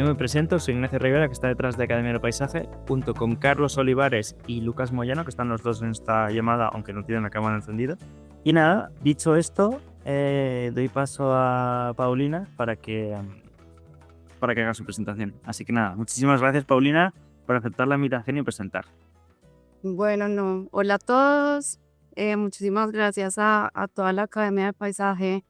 me presento, soy Ignacio Rivera, que está detrás de Academia del Paisaje, junto con Carlos Olivares y Lucas Moyano, que están los dos en esta llamada, aunque no tienen la cámara encendida. Y nada, dicho esto, doy paso a Paulina para que haga su presentación. Así que nada, muchísimas gracias, Paulina, por aceptar la invitación y presentar. Bueno, no. Hola a todos. Muchísimas gracias a toda la Academia de Paisaje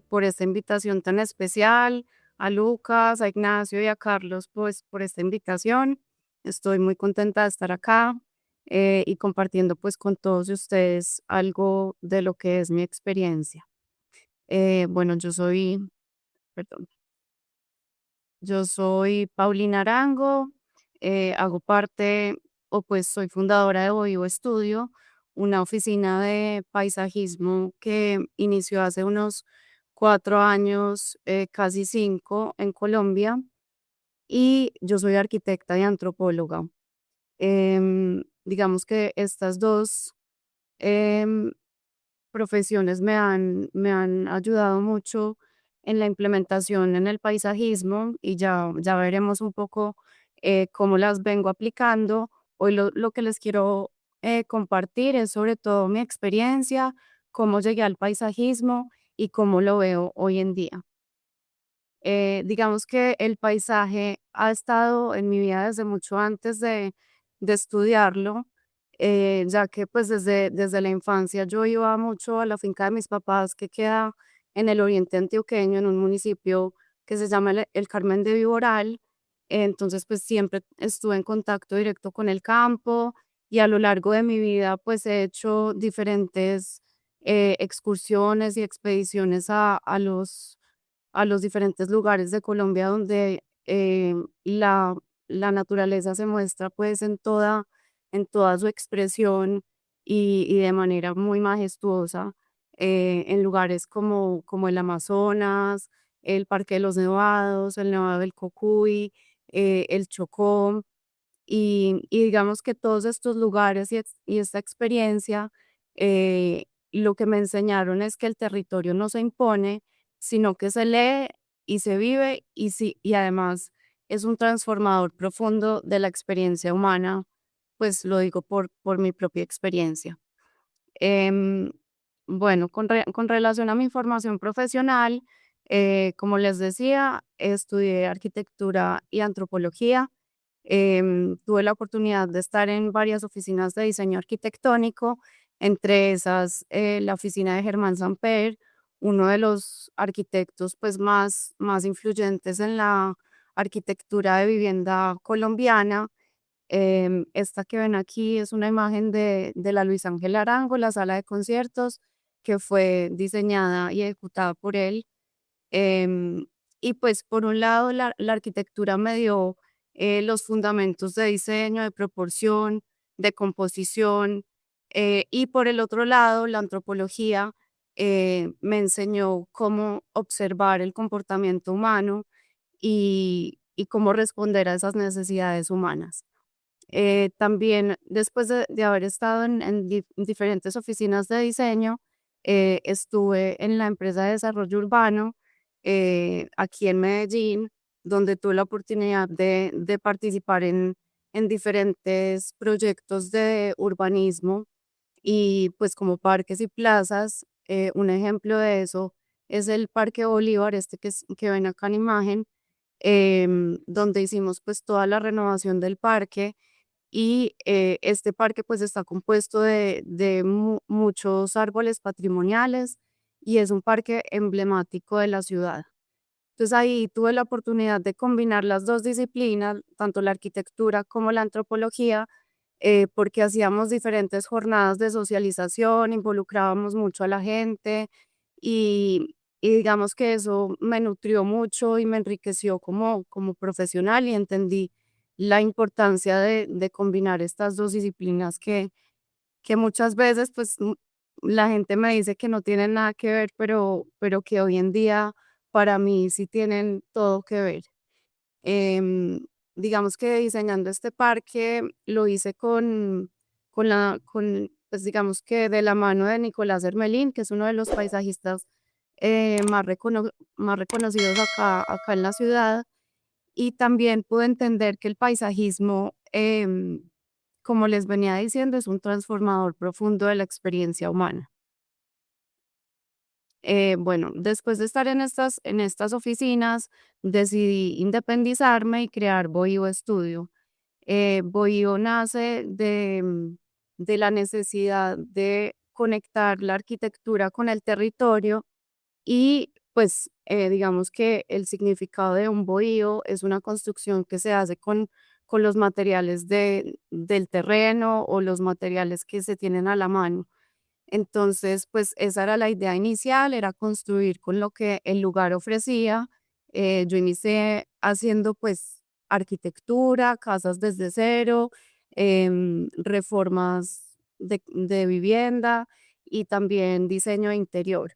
por esta invitación tan especial, a Lucas, a Ignacio y a Carlos, pues por esta invitación. Estoy muy contenta de estar acá y compartiendo pues con todos ustedes algo de lo que es mi experiencia. Bueno, perdón, yo soy Paulina Arango, hago parte o pues soy fundadora de Ovivo Estudio, una oficina de paisajismo que inició hace unos 4 años, casi 5 en Colombia, y yo soy arquitecta y antropóloga. Digamos que estas dos em, profesiones me han ayudado mucho en la implementación en el paisajismo y ya veremos un poco cómo las vengo aplicando. Hoy lo que les quiero compartir es sobre todo mi experiencia, cómo llegué al paisajismo y cómo lo veo hoy en día. Digamos que el paisaje ha estado en mi vida desde mucho antes de estudiarlo, ya que pues desde la infancia yo iba mucho a la finca de mis papás que queda en el oriente antioqueño, en un municipio que se llama el Carmen de Viboral. Entonces pues siempre estuve en contacto directo con el campo y a lo largo de mi vida pues he hecho diferentes excursiones y expediciones a los diferentes lugares de Colombia donde la naturaleza se muestra pues en toda su expresión y de manera muy majestuosa, en lugares como el Amazonas, el Parque de los Nevados, el Nevado del Cocuy, el Chocó. Y digamos que todos estos lugares y esta experiencia, lo que me enseñaron es que el territorio no se impone, sino que se lee y se vive y, sí, y además es un transformador profundo de la experiencia humana, pues lo digo por mi propia experiencia. Em, bueno, con relación a mi formación profesional, como les decía, estudié arquitectura y antropología. Tuve la oportunidad de estar en varias oficinas de diseño arquitectónico, entre esas la oficina de Germán Samper, uno de los arquitectos pues más influyentes en la arquitectura de vivienda colombiana. Esta que ven aquí es una imagen de la Luis Ángel Arango, la sala de conciertos, que fue diseñada y ejecutada por él. Em, y pues por un lado la arquitectura me dio los fundamentos de diseño, de proporción, de composición, y por el otro lado la antropología me enseñó cómo observar el comportamiento humano y cómo responder a esas necesidades humanas. También después de haber estado en diferentes oficinas de diseño, estuve en la empresa de desarrollo urbano aquí en Medellín, donde tuve la oportunidad de participar en diferentes proyectos de urbanismo y pues como parques y plazas. Un ejemplo de eso es el Parque Bolívar, este que ven acá en imagen, donde hicimos pues toda la renovación del parque. Y este parque pues está compuesto de muchos árboles patrimoniales y es un parque emblemático de la ciudad. Entonces ahí tuve la oportunidad de combinar las dos disciplinas, tanto la arquitectura como la antropología, porque hacíamos diferentes jornadas de socialización, involucrábamos mucho a la gente y digamos que eso me nutrió mucho y me enriqueció como profesional y entendí la importancia de combinar estas dos disciplinas que muchas veces pues la gente me dice que no tienen nada que ver, pero que hoy en día para mí sí tienen todo que ver. Em, digamos que diseñando este parque lo hice pues digamos que de la mano de Nicolás Hermelín, que es uno de los paisajistas más reconocidos acá en la ciudad. y también pude entender que el paisajismo, como les venía diciendo, es un transformador profundo de la experiencia humana. Bueno, después de estar en estas oficinas, decidí independizarme y crear Bohío Estudio. Bohío nace de la necesidad de conectar la arquitectura con el territorio y pues digamos que el significado de un bohío es una construcción que se hace con los materiales del terreno o los materiales que se tienen a la mano. Entonces, pues esa era la idea inicial, era construir con lo que el lugar ofrecía. Yo inicié haciendo pues arquitectura, casas desde cero, reformas de vivienda y también diseño de interior.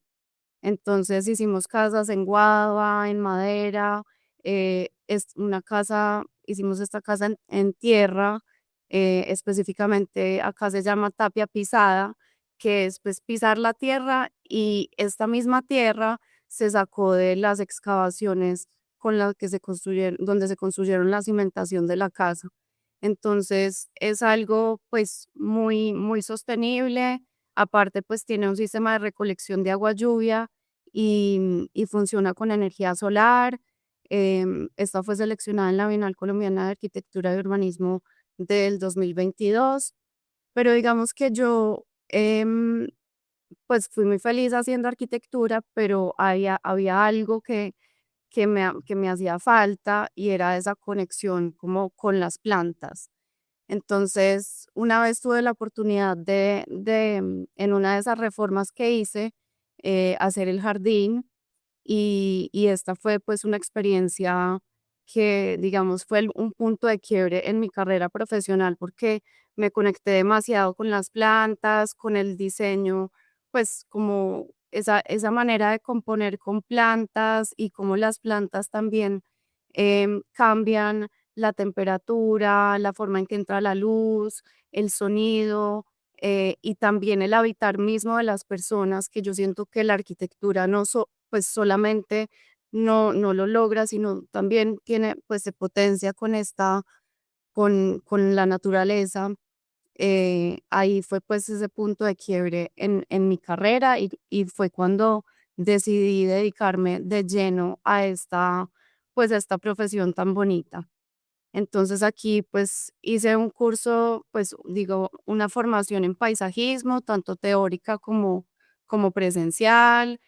Entonces hicimos casas en guadua, en madera, es una casa, hicimos esta casa en tierra, específicamente acá se llama tapia pisada, que es pues pisar la tierra y esta misma tierra se sacó de las excavaciones con las que se construyeron, donde se construyeron la cimentación de la casa. Entonces es algo pues muy sostenible. Aparte, pues tiene un sistema de recolección de agua lluvia y funciona con energía solar. Esta fue seleccionada en la Bienal Colombiana de Arquitectura y Urbanismo del 2022, pero digamos que yo pues fui muy feliz haciendo arquitectura, pero había algo que me hacía falta y era esa conexión como con las plantas. Entonces, una vez tuve la oportunidad en una de esas reformas que hice, hacer el jardín y esta fue pues una experiencia que, digamos, fue un punto de quiebre en mi carrera profesional porque me conecté demasiado con las plantas, con el diseño, pues como esa manera de componer con plantas y cómo las plantas también cambian la temperatura, la forma en que entra la luz, el sonido, y también el habitar mismo de las personas, que yo siento que la arquitectura pues solamente no lo logra, sino también tiene, pues se potencia con la naturaleza. Ahí fue pues ese punto de quiebre en mi carrera y fue cuando decidí dedicarme de lleno a pues a esta profesión tan bonita. Entonces aquí pues hice un curso, pues digo, una formación en paisajismo, tanto teórica como presencial.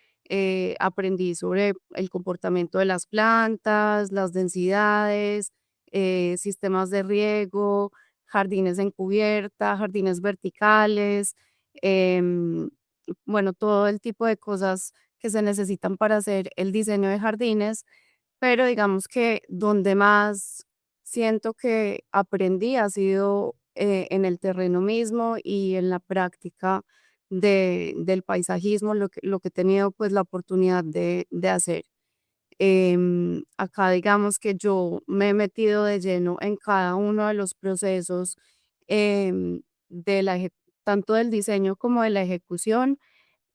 Aprendí sobre el comportamiento de las plantas, las densidades, sistemas de riego, jardines en cubierta, jardines verticales, em, bueno, todo el tipo de cosas que se necesitan para hacer el diseño de jardines, pero digamos que donde más siento que aprendí ha sido en el terreno mismo y en la práctica del paisajismo, lo que he tenido pues la oportunidad de hacer. Acá digamos que yo me he metido de lleno en cada uno de los procesos em, de tanto del diseño como de la ejecución.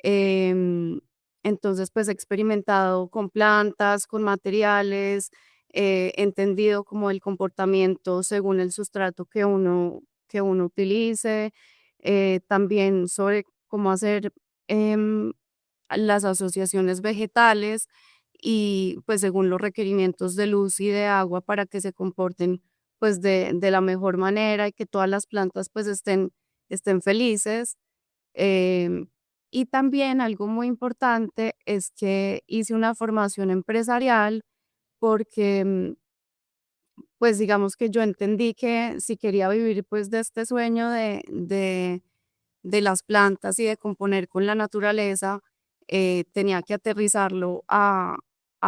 Em, entonces, pues he experimentado con plantas, con materiales, he entendido como el comportamiento según el sustrato que uno utilice, también sobre cómo hacer em, las asociaciones vegetales y pues según los requerimientos de luz y de agua para que se comporten pues de la mejor manera y que todas las plantas pues estén felices. Em, y también algo muy importante es que hice una formación empresarial porque, pues digamos que yo entendí que si quería vivir pues de este sueño de las plantas y de componer con la naturaleza, tenía que aterrizarlo a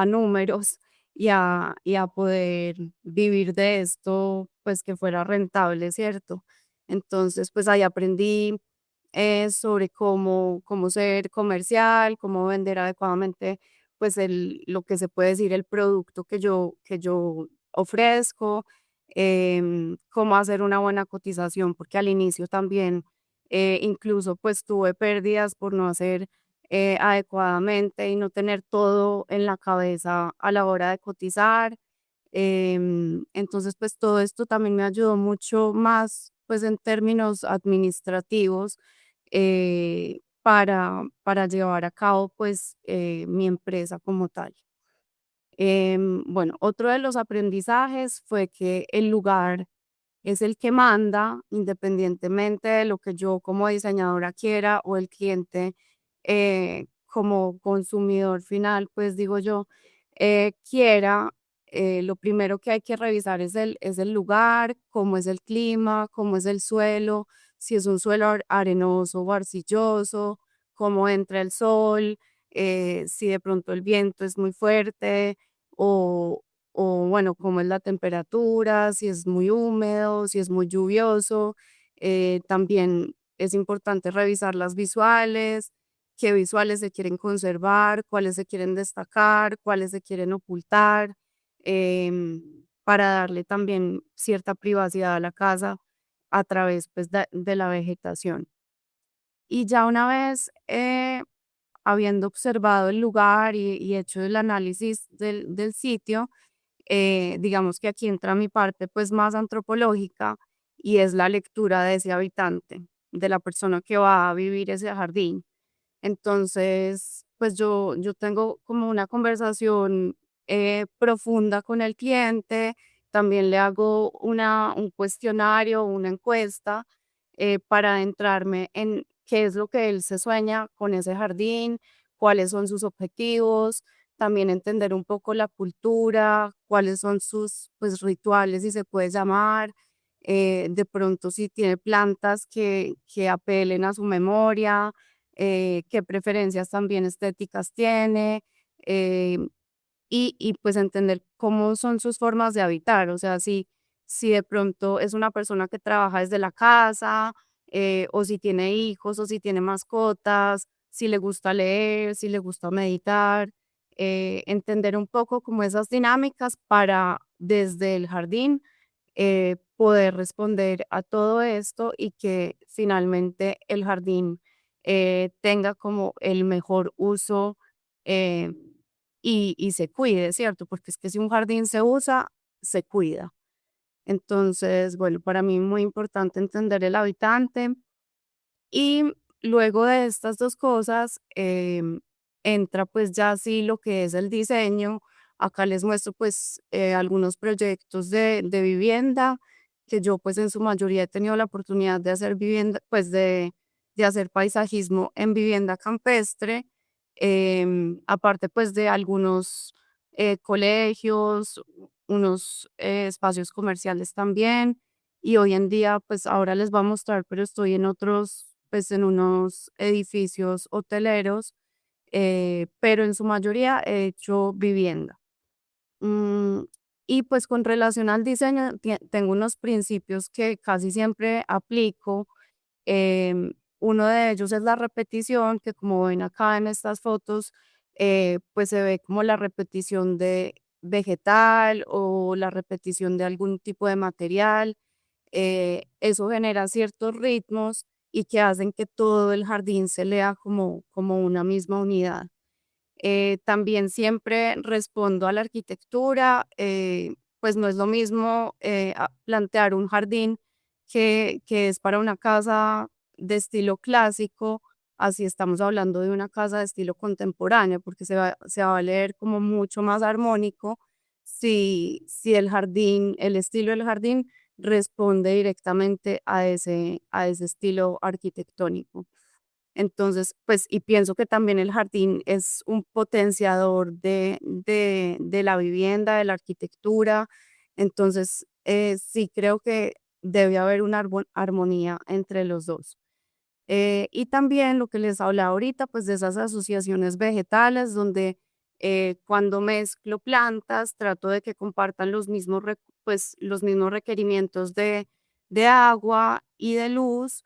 números y a poder vivir de esto, pues que fuera rentable, ¿cierto? Entonces, pues ahí aprendí sobre cómo ser comercial, cómo vender adecuadamente, pues lo que se puede decir, el producto que yo ofrezco, cómo hacer una buena cotización, porque al inicio también incluso pues tuve pérdidas por no hacer adecuadamente y no tener todo en la cabeza a la hora de cotizar. Entonces, pues todo esto también me ayudó mucho más, pues en términos administrativos, para llevar a cabo, pues, mi empresa como tal. Bueno, otro de los aprendizajes fue que el lugar es el que manda, independientemente de lo que yo como diseñadora quiera o el cliente como consumidor final, pues digo yo, quiera. Lo primero que hay que revisar es el lugar, cómo es el clima, cómo es el suelo, si es un suelo arenoso o arcilloso, cómo entra el sol, si de pronto el viento es muy fuerte o, o bueno, cómo es la temperatura, si es muy húmedo, si es muy lluvioso. También es importante revisar las visuales, qué visuales se quieren conservar, cuáles se quieren destacar, cuáles se quieren ocultar, para darle también cierta privacidad a la casa a través pues, de la vegetación. Y ya una vez habiendo observado el lugar y hecho el análisis del sitio, digamos que aquí entra mi parte pues más antropológica y es la lectura de ese habitante, de la persona que va a vivir ese jardín. Entonces, pues yo tengo como una conversación profunda con el cliente, también le hago un cuestionario, una encuesta para adentrarme en qué es lo que él se sueña con ese jardín, cuáles son sus objetivos, también entender un poco la cultura, cuáles son sus pues, rituales, si se puede llamar, de pronto si tiene plantas que apelen a su memoria, qué preferencias también estéticas tiene, eh, y pues entender cómo son sus formas de habitar, o sea, si de pronto es una persona que trabaja desde la casa, o si tiene hijos, o si tiene mascotas, si le gusta leer, si le gusta meditar, entender un poco como esas dinámicas para desde el jardín poder responder a todo esto y que finalmente el jardín tenga como el mejor uso eh, y se cuide, ¿cierto? Porque es que si un jardín se usa, se cuida. Entonces, bueno, para mí es muy importante entender el habitante y luego de estas 2 cosas, entra, pues, ya sí lo que es el diseño. Acá les muestro, pues, algunos proyectos de vivienda que yo, pues, en su mayoría he tenido la oportunidad de hacer vivienda, pues, de hacer paisajismo en vivienda campestre, aparte, pues, de algunos, colegios, unos, espacios comerciales también. Y hoy en día, pues ahora les voy a mostrar, pero estoy en otros, pues en unos edificios hoteleros, pero en su mayoría he hecho vivienda. Mm, y pues con relación al diseño, tengo unos principios que casi siempre aplico. Uno de ellos es la repetición, que como ven acá en estas fotos, pues se ve como la repetición de vegetal o la repetición de algún tipo de material. Eso genera ciertos ritmos y que hacen que todo el jardín se lea como una misma unidad. También siempre respondo a la arquitectura, pues no es lo mismo plantear un jardín que es para una casa de estilo clásico, así estamos hablando de una casa de estilo contemporáneo, porque se va a leer como mucho más armónico si el jardín, el estilo del jardín responde directamente a ese estilo arquitectónico. Entonces, pues, y pienso que también el jardín es un potenciador de la vivienda, de la arquitectura. Entonces, sí creo que debe haber una armonía entre los dos. Y también lo que les hablaba ahorita, pues de esas asociaciones vegetales donde cuando mezclo plantas trato de que compartan pues, los mismos requerimientos de agua y de luz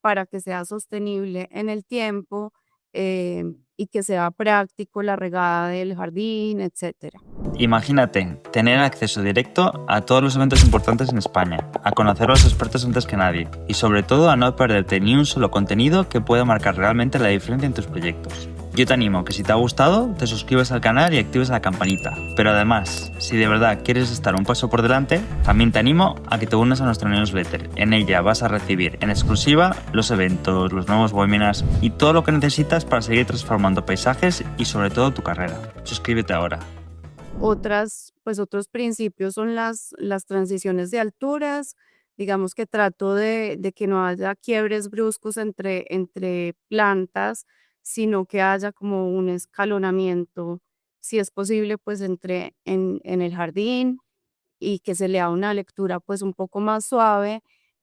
para que sea sostenible en el tiempo y que sea práctico la regada del jardín, etcétera. Imagínate tener acceso directo a todos los eventos importantes en España, a conocer a los expertos antes que nadie y sobre todo a no perderte ni un solo contenido que pueda marcar realmente la diferencia en tus proyectos. Yo te animo que si te ha gustado, te suscribas al canal y actives la campanita. Pero además, si de verdad quieres estar un paso por delante, también te animo a que te unas a nuestra newsletter. En ella vas a recibir en exclusiva los eventos, los nuevos webinars y todo lo que necesitas para seguir transformando paisajes y sobre todo tu carrera. Suscríbete ahora. Otros principios son las transiciones de alturas. Digamos que trato de que no haya quiebres bruscos entre plantas, sino que haya como un escalonamiento, si es posible, pues en el jardín y que se lea una lectura pues un poco más suave,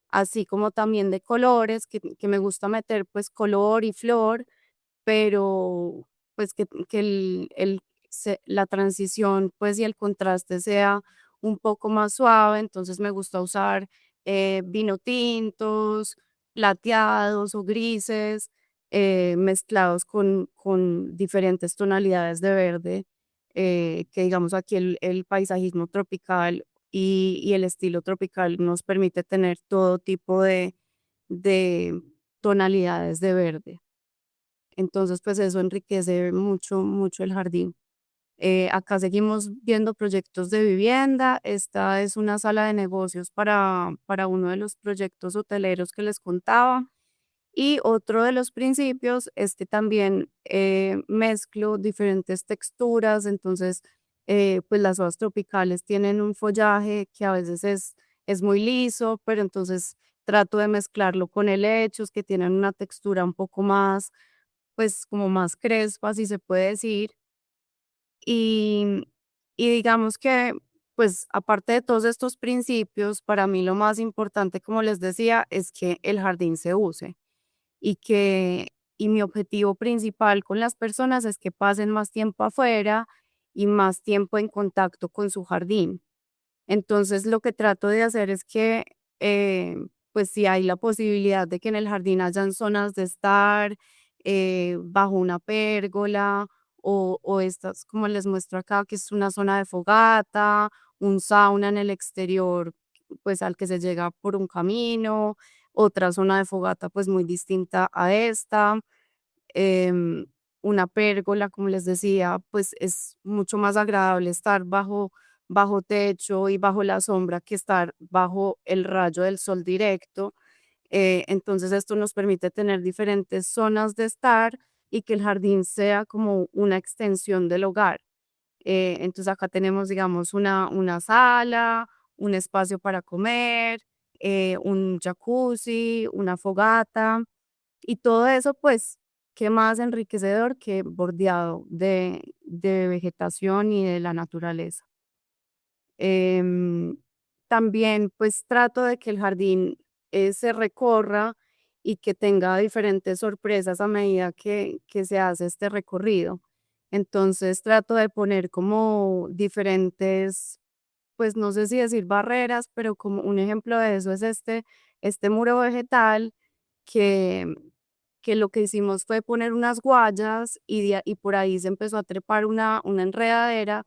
así como también de colores, que me gusta meter pues color y flor, pero pues que la transición pues y el contraste sea un poco más suave, entonces me gusta usar vino tintos, plateados o grises, mezclados con diferentes tonalidades de verde, que digamos aquí el paisajismo tropical y el estilo tropical nos permite tener todo tipo de tonalidades de verde. Entonces, pues eso enriquece mucho, mucho el jardín. Acá seguimos viendo proyectos de vivienda. Esta es una sala de negocios para uno de los proyectos hoteleros que les contaba. Y otro de los principios es que también mezclo diferentes texturas. Entonces, pues las hojas tropicales tienen un follaje que a veces es muy liso, pero entonces trato de mezclarlo con helechos que tienen una textura un poco más pues como más crespa, si se puede decir. Y, y digamos que, pues aparte de todos estos principios, para mí lo más importante, como les decía, es que el jardín se use y y mi objetivo principal con las personas es que pasen más tiempo afuera y más tiempo en contacto con su jardín. Entonces, lo que trato de hacer es que, pues, si hay la posibilidad de que en el jardín hayan zonas de estar, bajo una pérgola o estas, como les muestro acá, que es una zona de fogata, un sauna en el exterior, pues, al que se llega por un camino, otra zona de fogata, pues, muy distinta a esta, em, una pérgola, como les decía, pues es mucho más agradable estar bajo techo y bajo la sombra que estar bajo el rayo del sol directo. Entonces esto nos permite tener diferentes zonas de estar y que el jardín sea como una extensión del hogar. Entonces acá tenemos, digamos, una sala, un espacio para comer, un jacuzzi, una fogata. Y todo eso, pues, qué más enriquecedor que bordeado de vegetación y de la naturaleza. Em, También, pues, trato de que el jardín se recorra y que tenga diferentes sorpresas a medida que se hace este recorrido. Entonces, trato de poner como diferentes, pues, no sé si decir barreras, pero como un ejemplo de eso es este muro vegetal que que lo que hicimos fue poner unas guayas y por ahí se empezó a trepar una enredadera,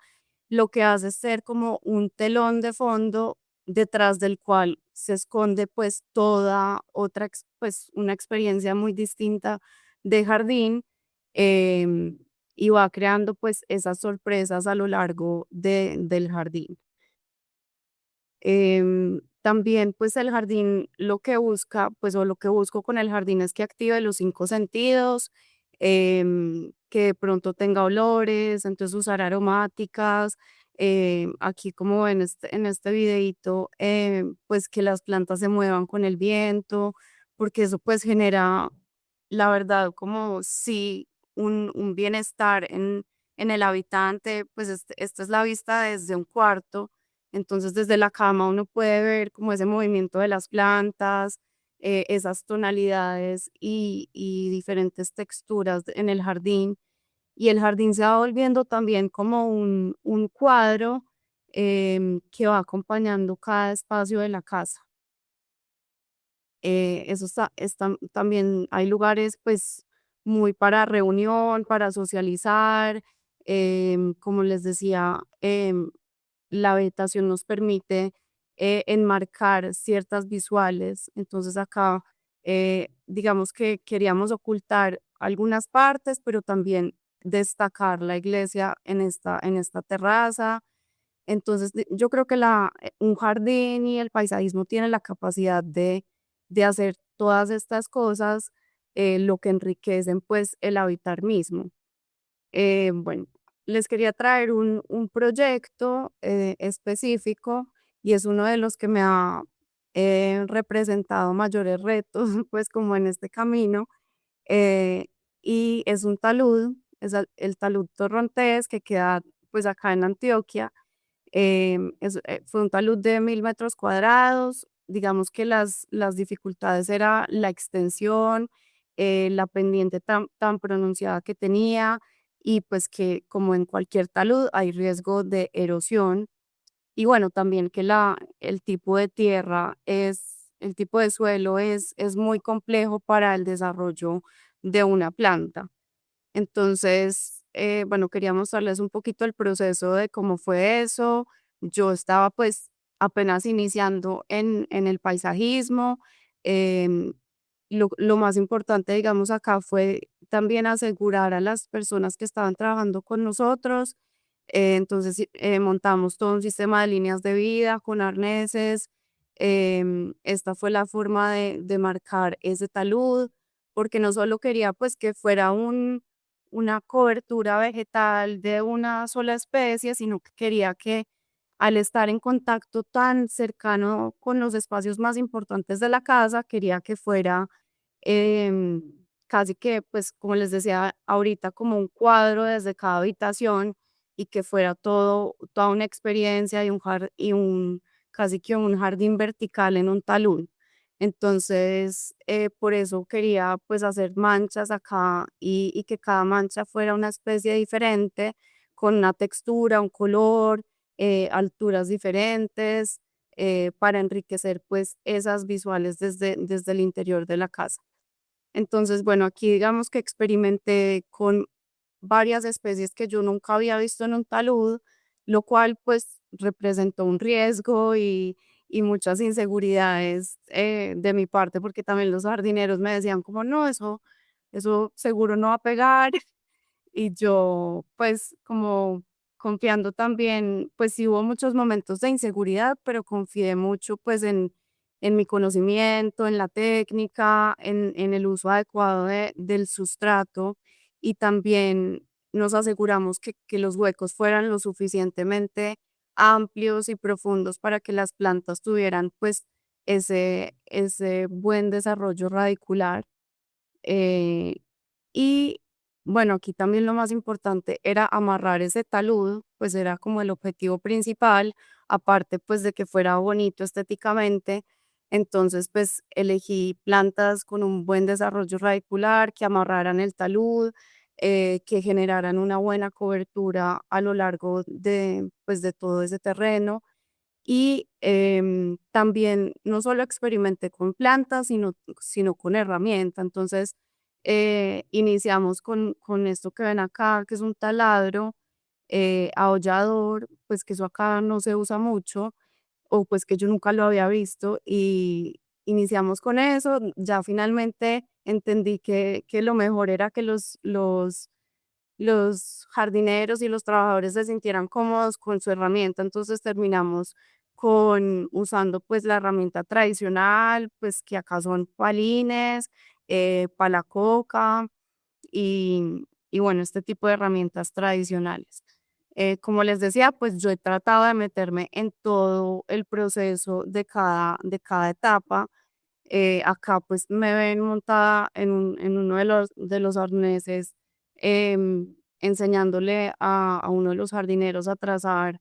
lo que hace ser como un telón de fondo detrás del cual se esconde pues toda otra, pues una experiencia muy distinta de jardín, em, y va creando pues esas sorpresas a lo largo del jardín. También, pues, el jardín lo que busca, pues, o lo que busco con el jardín es que active los 5 sentidos, que de pronto tenga olores, entonces usar aromáticas, aquí como en este videíto, pues, que las plantas se muevan con el viento, porque eso, pues, genera, la verdad, como sí, un bienestar en el habitante, pues, esta es la vista desde un cuarto, entonces, desde la cama uno puede ver como ese movimiento de las plantas, esas tonalidades y diferentes texturas en el jardín. Y el jardín se va volviendo también como un cuadro que va acompañando cada espacio de la casa. Eso también hay lugares pues muy para reunión, para socializar. Como les decía, la vegetación nos permite enmarcar ciertas visuales. Entonces acá digamos que queríamos ocultar algunas partes, pero también destacar la iglesia en esta terraza. Entonces, yo creo que un jardín y el paisajismo tienen la capacidad de hacer todas estas cosas, lo que enriquecen pues el habitar mismo. Bueno, les quería traer un proyecto específico y es uno de los que me ha representado mayores retos, pues como en este camino, eh, y es un talud, el talud torrontés que queda pues acá en Antioquia. Fue un talud de 1000 metros cuadrados. Digamos que las dificultades era la extensión, la pendiente tan pronunciada que tenía y pues que como en cualquier talud hay riesgo de erosión y bueno, también que el tipo de tierra el tipo de suelo es muy complejo para el desarrollo de una planta. Entonces, bueno, quería mostrarles un poquito el proceso de cómo fue eso. Yo estaba pues apenas iniciando en el paisajismo. em, lo más importante, digamos, acá fue también asegurar a las personas que estaban trabajando con nosotros. Entonces, sí, montamos todo un sistema de líneas de vida con arneses. Esta fue la forma de marcar ese talud, porque no solo quería pues que fuera una cobertura vegetal de una sola especie, sino que quería que al estar en contacto tan cercano con los espacios más importantes de la casa, quería que fuera em, casi que, pues, como les decía ahorita, como un cuadro desde cada habitación y que fuera toda una experiencia y casi que un jardín vertical en un talud. Entonces, por eso quería pues hacer manchas acá y que cada mancha fuera una especie diferente, con una textura, un color, alturas diferentes, para enriquecer pues esas visuales desde el interior de la casa. Entonces, bueno, aquí digamos que experimenté con varias especies que yo nunca había visto en un talud, lo cual pues representó un riesgo y muchas inseguridades de mi parte, porque también los jardineros me decían como, no, eso seguro no va a pegar. Y yo, pues, como confiando también, pues sí hubo muchos momentos de inseguridad, pero confié mucho, pues, en mi conocimiento, en la técnica, en el uso adecuado del sustrato y también nos aseguramos que los huecos fueran lo suficientemente amplios y profundos para que las plantas tuvieran, pues, ese buen desarrollo radicular. Eh, y bueno, aquí también lo más importante era amarrar ese talud, pues era como el objetivo principal, aparte pues de que fuera bonito estéticamente. Entonces pues elegí plantas con un buen desarrollo radicular, que amarraran el talud, que generaran una buena cobertura a lo largo de todo ese terreno y también no solo experimenté con plantas, sino con herramienta. Entonces, iniciamos con esto que ven acá, que es un taladro, ahollador, pues que eso acá no se usa mucho, o pues que yo nunca lo había visto, y iniciamos con eso. Ya finalmente entendí que lo mejor era que los jardineros y los trabajadores se sintieran cómodos con su herramienta, entonces terminamos usando pues la herramienta tradicional, pues que acá son palines, palacoca y bueno, este tipo de herramientas tradicionales. Como les decía, pues yo he tratado de meterme en todo el proceso de cada etapa. Acá pues me ven montada en uno de los arneses, enseñándole a uno de los jardineros a trazar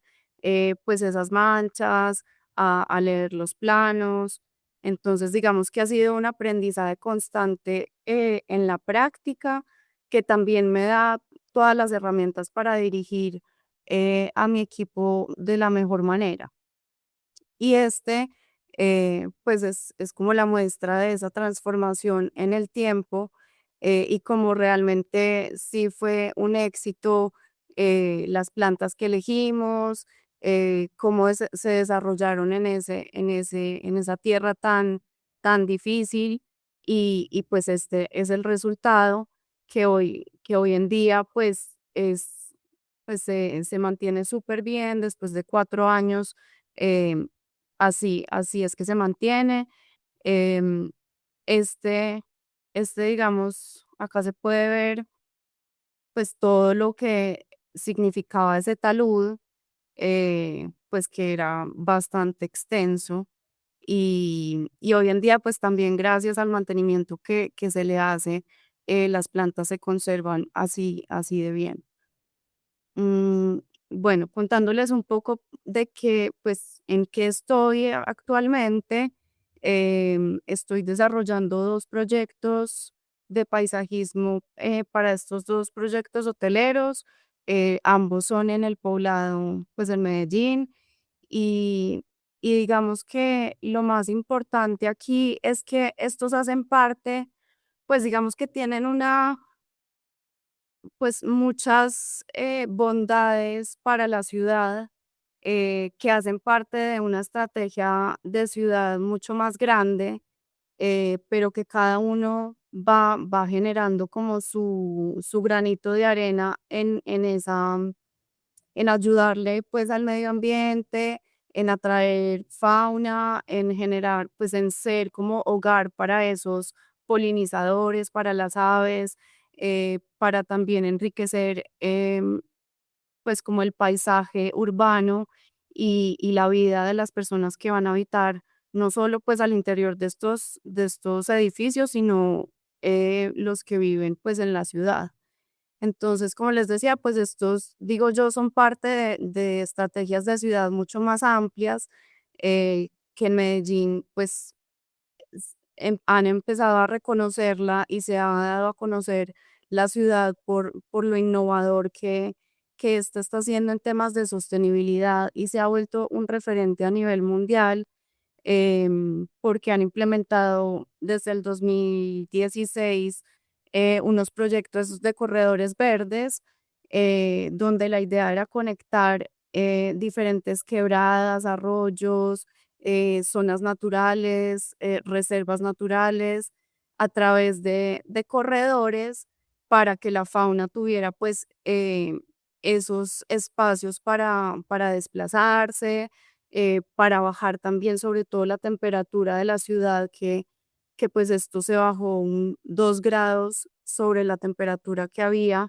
pues esas manchas, a leer los planos. Entonces digamos que ha sido un aprendizaje constante en la práctica, que también me da todas las herramientas para dirigir a mi equipo de la mejor manera. Y pues es como la muestra de esa transformación en el tiempo, y como realmente sí fue un éxito, las plantas que elegimos, cómo se desarrollaron en esa tierra tan difícil y pues este es el resultado que hoy en día pues pues se mantiene súper bien después de 4 años. em, así es que se mantiene. Em, este, digamos, acá se puede ver pues todo lo que significaba ese talud, pues que era bastante extenso y hoy en día pues también gracias al mantenimiento que se le hace, las plantas se conservan así de bien. Mm, bueno, contándoles un poco de que, pues, en qué estoy actualmente, estoy desarrollando 2 proyectos de paisajismo para estos 2 proyectos hoteleros. Ambos son en el poblado, pues, en Medellín. Y, y digamos que lo más importante aquí es que estos hacen parte, pues, digamos que tienen pues muchas bondades para la ciudad que hacen parte de una estrategia de ciudad mucho más grande, pero que cada uno va generando como su granito de arena en ayudarle pues al medio ambiente, en atraer fauna, en generar, pues en ser como hogar para esos polinizadores, para las aves, para también enriquecer pues como el paisaje urbano y la vida de las personas que van a habitar, no solo pues al interior de estos edificios, sino los que viven pues en la ciudad. Entonces, como les decía, pues estos, digo yo, son parte de estrategias de ciudad mucho más amplias que en Medellín, pues han empezado a reconocerla y se ha dado a conocer la ciudad por lo innovador que ésta está haciendo en temas de sostenibilidad y se ha vuelto un referente a nivel mundial porque han implementado desde el 2016 unos proyectos de corredores verdes, donde la idea era conectar diferentes quebradas, arroyos, zonas naturales, reservas naturales, a través de corredores para que la fauna tuviera pues esos espacios para desplazarse, para bajar también sobre todo la temperatura de la ciudad, que pues esto se bajó 2 grados sobre la temperatura que había,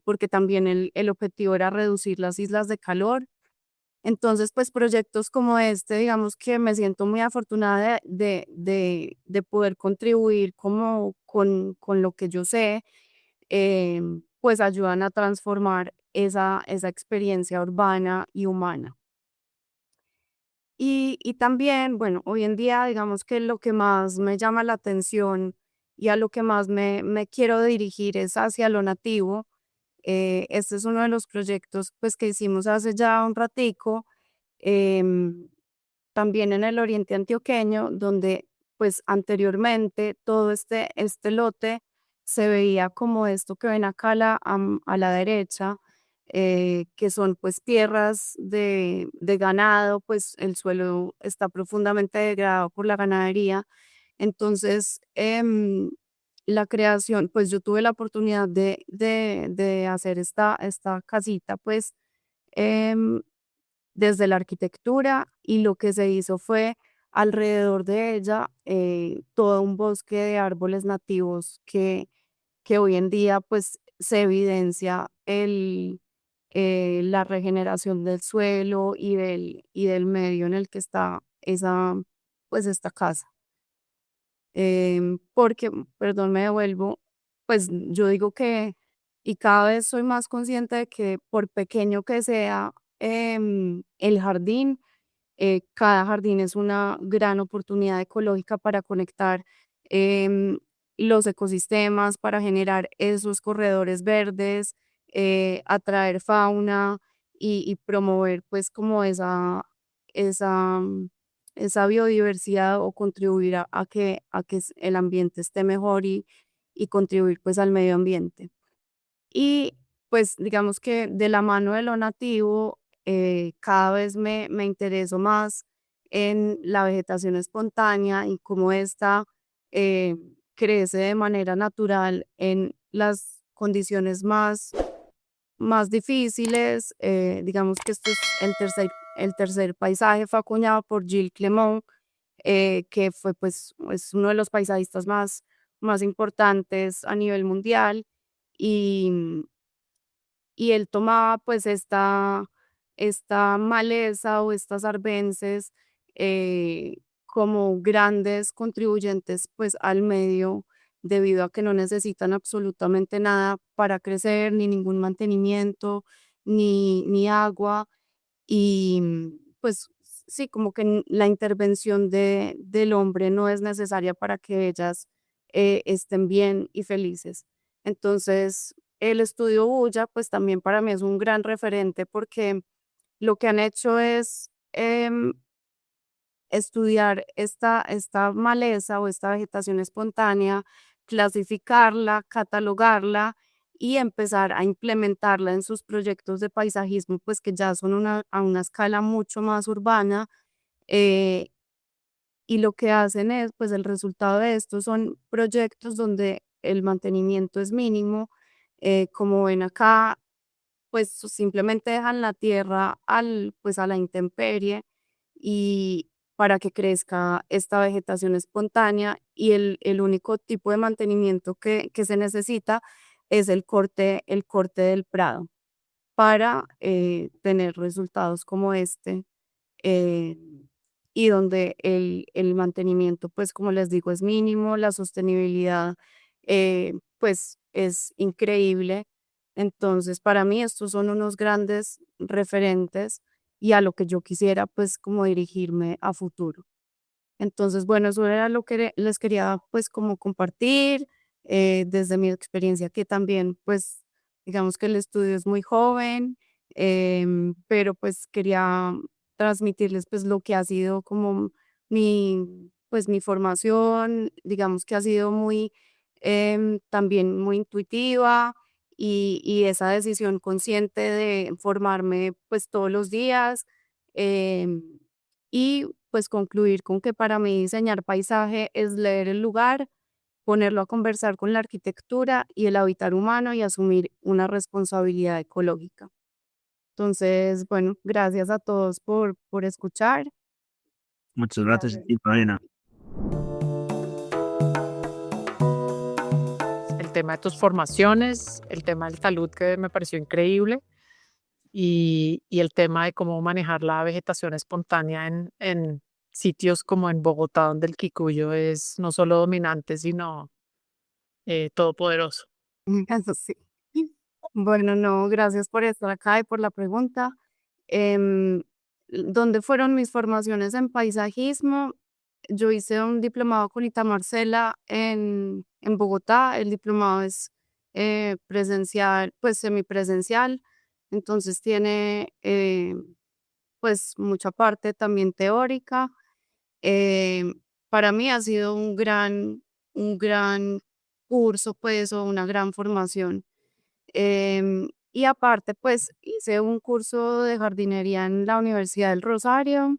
porque también el objetivo era reducir las islas de calor. Entonces, pues proyectos como este, digamos que me siento muy afortunada de poder contribuir como con lo que yo sé, pues ayudan a transformar esa experiencia urbana y humana. Y también, bueno, hoy en día, digamos que lo que más me llama la atención y a lo que más me quiero dirigir es hacia lo nativo. Este es uno de los proyectos pues que hicimos hace ya un ratico, em, también en el oriente antioqueño, donde pues anteriormente todo este lote se veía como esto que ven acá a la derecha, que son pues tierras de ganado, pues el suelo está profundamente degradado por la ganadería. Entonces, la creación, pues yo tuve la oportunidad de hacer esta casita, pues em, desde la arquitectura y lo que se hizo fue alrededor de ella todo un bosque de árboles nativos que hoy en día pues se evidencia la regeneración del suelo y del medio en el que está pues esta casa. Porque, perdón, me devuelvo, pues yo digo que, y cada vez soy más consciente de que por pequeño que sea el jardín, cada jardín es una gran oportunidad ecológica para conectar em, los ecosistemas, para generar esos corredores verdes, atraer fauna y promover pues como esa, esa biodiversidad o contribuir a que el ambiente esté mejor y contribuir pues al medio ambiente. Y pues digamos que de la mano de lo nativo, cada vez me intereso más en la vegetación espontánea y cómo esta eh, crece de manera natural en las condiciones más difíciles. Digamos que este es el tercer paisaje, fue acuñado por Gilles Clermont, que fue pues es uno de los paisajistas más importantes a nivel mundial. Y, y él tomaba pues esta maleza o estas arbences, como grandes contribuyentes pues al medio, debido a que no necesitan absolutamente nada para crecer, ni ningún mantenimiento, ni agua. Y pues sí, como que la intervención del hombre no es necesaria para que ellas estén bien y felices. Entonces, el estudio Bulla, pues también para mí es un gran referente, porque lo que han hecho es estudiar esta maleza o esta vegetación espontánea, clasificarla, catalogarla y empezar a implementarla en sus proyectos de paisajismo, pues que ya son a una escala mucho más urbana. eh, y lo que hacen es, pues el resultado de esto son proyectos donde el mantenimiento es mínimo. Como ven acá, pues simplemente dejan la tierra pues a la intemperie, y para que crezca esta vegetación espontánea, y el único tipo de mantenimiento que se necesita es el corte del prado para tener resultados como este. eh, y donde el mantenimiento, pues como les digo, es mínimo, la sostenibilidad pues es increíble. Entonces, para mí estos son unos grandes referentes y a lo que yo quisiera pues como dirigirme a futuro. Entonces, bueno, eso era lo que les quería pues como compartir, desde mi experiencia, que también pues digamos que el estudio es muy joven. Pero pues quería transmitirles pues lo que ha sido como mi formación. Digamos que ha sido muy también muy intuitiva, y esa decisión consciente de formarme pues todos los días. em, y pues concluir con que para mí diseñar paisaje es leer el lugar, ponerlo a conversar con la arquitectura y el hábitat humano, y asumir una responsabilidad ecológica. Entonces, bueno, gracias a todos por escuchar. Muchas gracias a Gracias. ti, Marina. El tema de tus formaciones, el tema del talud que me pareció increíble, y el tema de cómo manejar la vegetación espontánea en sitios como en Bogotá, donde el Kikuyu es no solo dominante, sino todopoderoso. Eso sí. Bueno, no, gracias por estar acá y por la pregunta. Em, ¿Dónde fueron mis formaciones en paisajismo? Yo hice un diplomado con Itamarcela en Bogotá. El diplomado es presencial, pues semipresencial. Entonces tiene pues mucha parte también teórica. Em, para mí ha sido un gran curso, pues, o una gran formación. Y aparte, pues, hice un curso de jardinería en la Universidad del Rosario.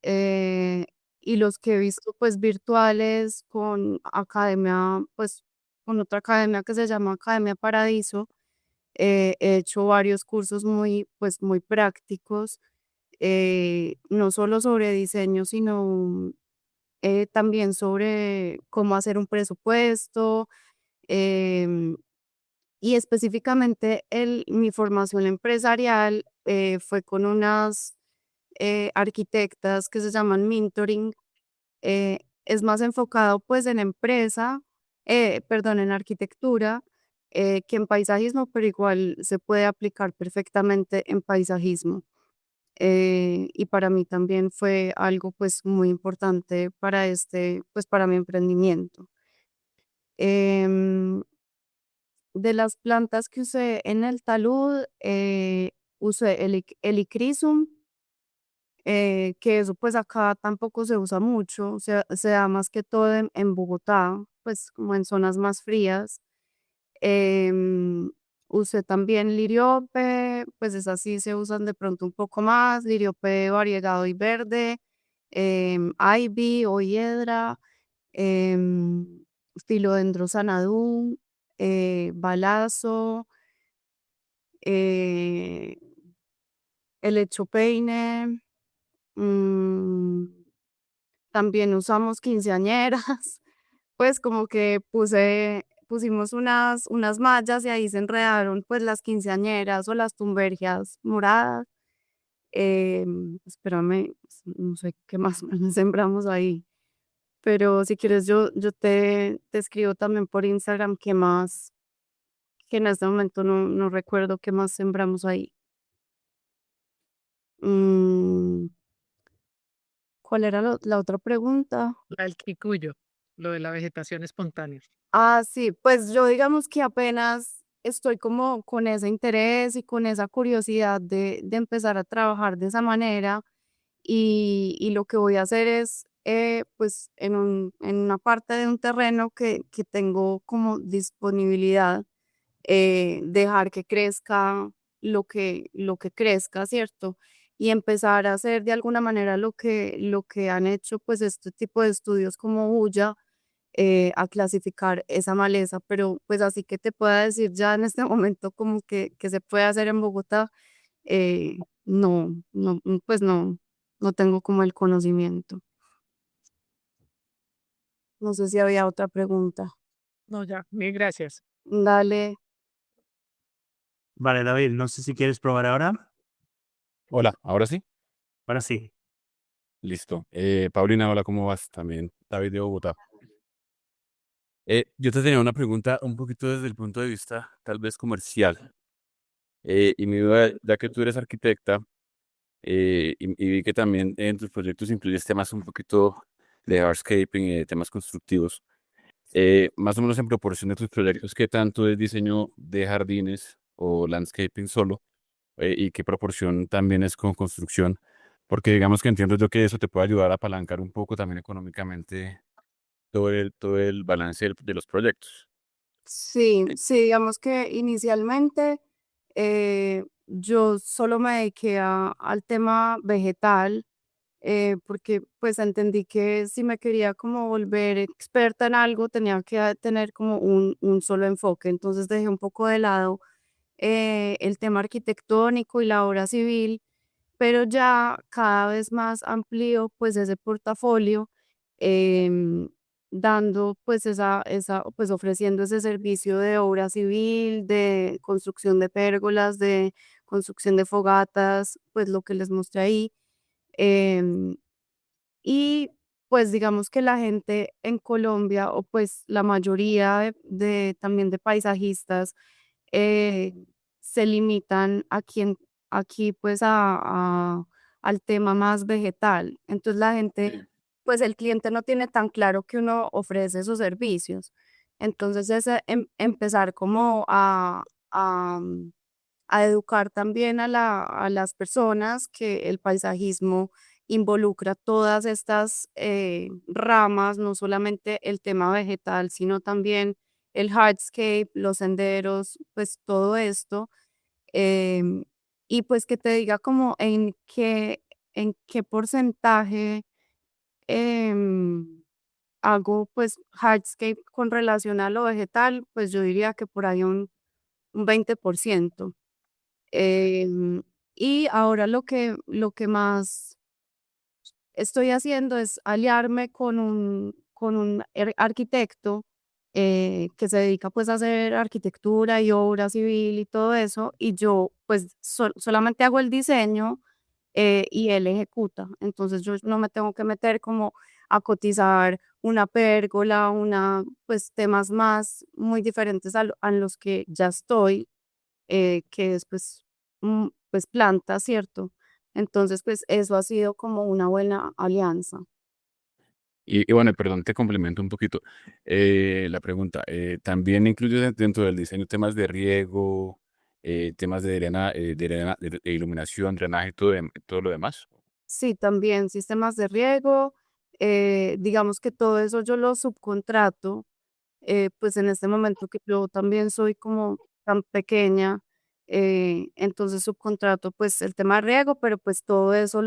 eh, y los que he visto, pues, virtuales con academia, pues, con otra academia que se llama Academia Paradiso. He hecho varios cursos pues, muy prácticos, no solo sobre diseño, sino también sobre cómo hacer un presupuesto. em, y específicamente mi formación empresarial fue con unas arquitectas que se llaman mentoring. Es más enfocado pues en empresa, perdón, en arquitectura, que en paisajismo, pero igual se puede aplicar perfectamente en paisajismo. Y para mí también fue algo pues muy importante pues para mi emprendimiento. Em, de las plantas que usé en el talud, usé el icrisum, que eso pues acá tampoco se usa mucho. Se da más que todo en Bogotá, pues como en zonas más frías. Em, Usé también liriope, pues esas sí se usan de pronto un poco más, liriope variegado y verde, ivy o hiedra. em, Philodendron sanadum, balazo, eh, helecho peine, mm, también usamos quinceañeras, pues como que pusimos unas mallas y ahí se enredaron pues las quinceañeras o las tumbergias moradas. Espérame, no sé qué más sembramos ahí, pero si quieres yo te escribo también por Instagram qué más, que en este momento no recuerdo qué más sembramos ahí. Mm, ¿Cuál era la otra pregunta? La del quicuyo, lo de la vegetación espontánea. Ah, sí, pues yo digamos que apenas estoy como con ese interés y con esa curiosidad de empezar a trabajar de esa manera y lo que voy a hacer es, pues en una parte de un terreno que tengo como disponibilidad, dejar que crezca lo que crezca, ¿cierto? Y empezar a hacer de alguna manera lo que han hecho pues este tipo de estudios como Uya, a clasificar esa maleza, pero pues así que te pueda decir ya en este momento como que se puede hacer en Bogotá, pues no tengo como el conocimiento. No sé si había otra pregunta. No, ya, mil gracias. Dale. Vale, David, no sé si quieres probar ahora. Hola, ahora sí. Ahora sí. Listo. Paulina, hola, ¿cómo vas? También David de Bogotá. Yo te tenía una pregunta un poquito desde el punto de vista tal vez comercial. Y mi duda, ya que tú eres arquitecta y vi que también en tus proyectos incluyes temas un poquito de hardscaping y de temas constructivos, más o menos en proporción de tus proyectos, ¿qué tanto es diseño de jardines o landscaping solo? Y qué proporción también es con construcción, porque digamos que entiendo yo que eso te puede ayudar a apalancar un poco también económicamente todo el balance de los proyectos. Sí, sí, digamos que inicialmente yo solo me dediqué al tema vegetal, porque pues entendí que si me quería como volver experta en algo tenía que tener como un solo enfoque. Entonces dejé un poco de lado el tema arquitectónico y la obra civil, pero ya cada vez más amplío pues ese portafolio, em, dando pues pues ofreciendo ese servicio de obra civil, de construcción de pérgolas, de construcción de fogatas, pues lo que les mostré ahí. em, y pues digamos que la gente en Colombia, o pues la mayoría también de paisajistas, eh, se limitan aquí pues al tema más vegetal. Entonces la gente, Sí. pues el cliente no tiene tan claro que uno ofrece esos servicios. Entonces es empezar como a educar también a las personas que el paisajismo involucra todas estas ramas, no solamente el tema vegetal, sino también el hardscape, los senderos, pues todo esto. em, y pues que te diga como en qué porcentaje em, hago pues hardscape con relación a lo vegetal, pues yo diría que por ahí un 20%. Em, y ahora lo que más estoy haciendo es aliarme con un arquitecto, que se dedica pues a hacer arquitectura y obra civil y todo eso, y yo pues solamente hago el diseño, y él ejecuta. Entonces yo no me tengo que meter como a cotizar una pérgola, pues temas más muy diferentes a los que ya estoy, que es pues, pues planta, ¿cierto? Entonces, pues eso ha sido como una buena alianza. Y bueno, perdón, te complemento un poquito la pregunta. ¿También incluyes dentro del diseño temas de riego, temas de iluminación, drenaje y todo lo demás? Sí, también sistemas de riego, digamos que todo eso yo lo subcontrato, pues en este momento que yo también soy como tan pequeña, entonces subcontrato pues el tema de riego, pero pues todo eso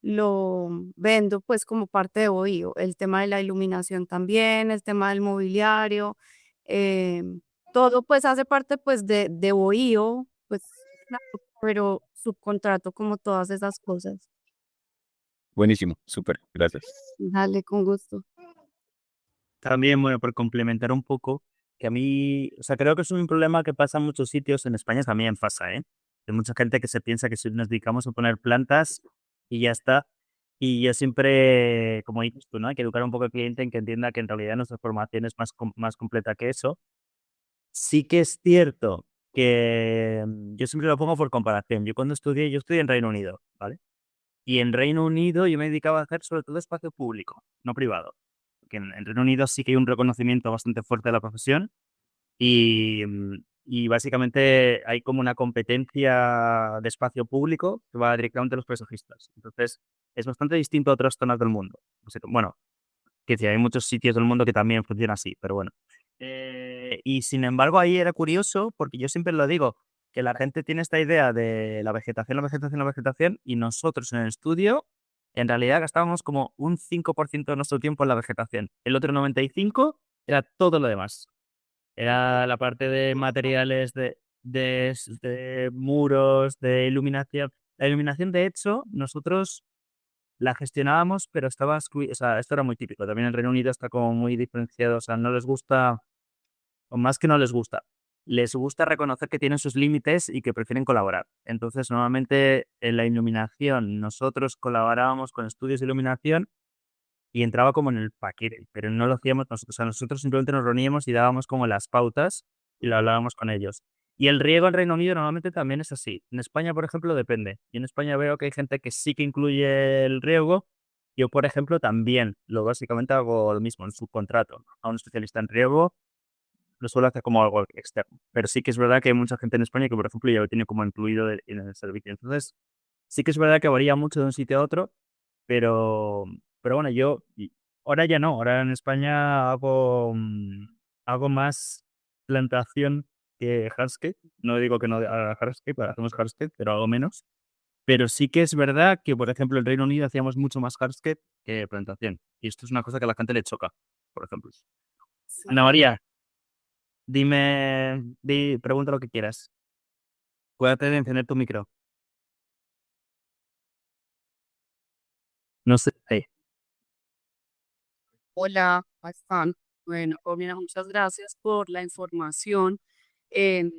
lo vendo pues como parte de Bohío. El tema de la iluminación también, el tema del mobiliario, todo pues hace parte pues de Bohío, pues claro, pero subcontrato como todas esas cosas. Buenísimo, súper, gracias. Dale, con gusto. También, bueno, por complementar un poco, que a mí, o sea, creo que es un problema que pasa en muchos sitios, en España también pasa, ¿eh? Hay mucha gente que se piensa que si nos dedicamos a poner plantas y ya está. Y yo siempre, como dices tú, ¿no? Hay que educar un poco al cliente en que entienda que en realidad nuestra formación es más, más completa que eso. Sí que es cierto que yo siempre lo pongo por comparación. Yo estudié en Reino Unido, ¿vale? Y en Reino Unido yo me dedicaba a hacer sobre todo espacio público, no privado. Porque en Reino Unido sí que hay un reconocimiento bastante fuerte de la profesión y básicamente hay como una competencia de espacio público que va directamente a los paisajistas. Entonces es bastante distinto a otras zonas del mundo. O sea, bueno, que sí, hay muchos sitios del mundo que también funciona así, pero bueno. Y sin embargo, ahí era curioso, porque yo siempre lo digo, que la gente tiene esta idea de la vegetación, la vegetación, la vegetación, y nosotros en el estudio, en realidad gastábamos como un 5% de nuestro tiempo en la vegetación. El otro 95% era todo lo demás. Era la parte de materiales, de muros, de iluminación. La iluminación, de hecho, nosotros la gestionábamos, pero estaba o sea, esto era muy típico. También en Reino Unido está como muy diferenciado, o sea, no les gusta, o más que no les gusta reconocer que tienen sus límites y que prefieren colaborar. Entonces, normalmente en la iluminación, nosotros colaborábamos con estudios de iluminación y entraba como en el paquete, pero no lo hacíamos nosotros. O sea, nosotros simplemente nos reuníamos y dábamos como las pautas y lo hablábamos con ellos. Y el riego en Reino Unido normalmente también es así. En España, por ejemplo, depende. Y en España veo que hay gente que sí que incluye el riego. Yo, por ejemplo, también lo básicamente hago lo mismo, en subcontrato a un especialista en riego, lo suelo hacer como algo externo. Pero sí que es verdad que hay mucha gente en España que, por ejemplo, ya lo tiene como incluido en el servicio. Entonces, sí que es verdad que varía mucho de un sitio a otro, pero, pero bueno, ahora ya no, ahora en España hago más plantación que hardscape. No digo que no haga hardscape, ahora hacemos hardscape, pero hago menos. Pero sí que es verdad que, por ejemplo, en Reino Unido hacíamos mucho más hardscape que plantación. Y esto es una cosa que a la gente le choca, por ejemplo. Sí. Ana María, pregunta lo que quieras. Acuérdate de encender tu micro. No sé. Hola, ¿cómo están? Bueno, pues mira, muchas gracias por la información. Em,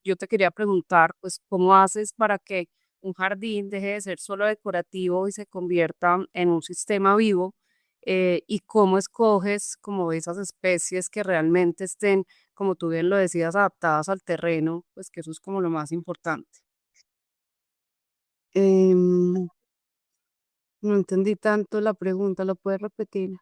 yo te quería preguntar, pues, ¿cómo haces para que un jardín deje de ser solo decorativo y se convierta en un sistema vivo? ¿Y cómo escoges como esas especies que realmente estén, como tú bien lo decías, adaptadas al terreno? Pues que eso es como lo más importante. Em, no entendí tanto la pregunta, ¿lo puedes repetir?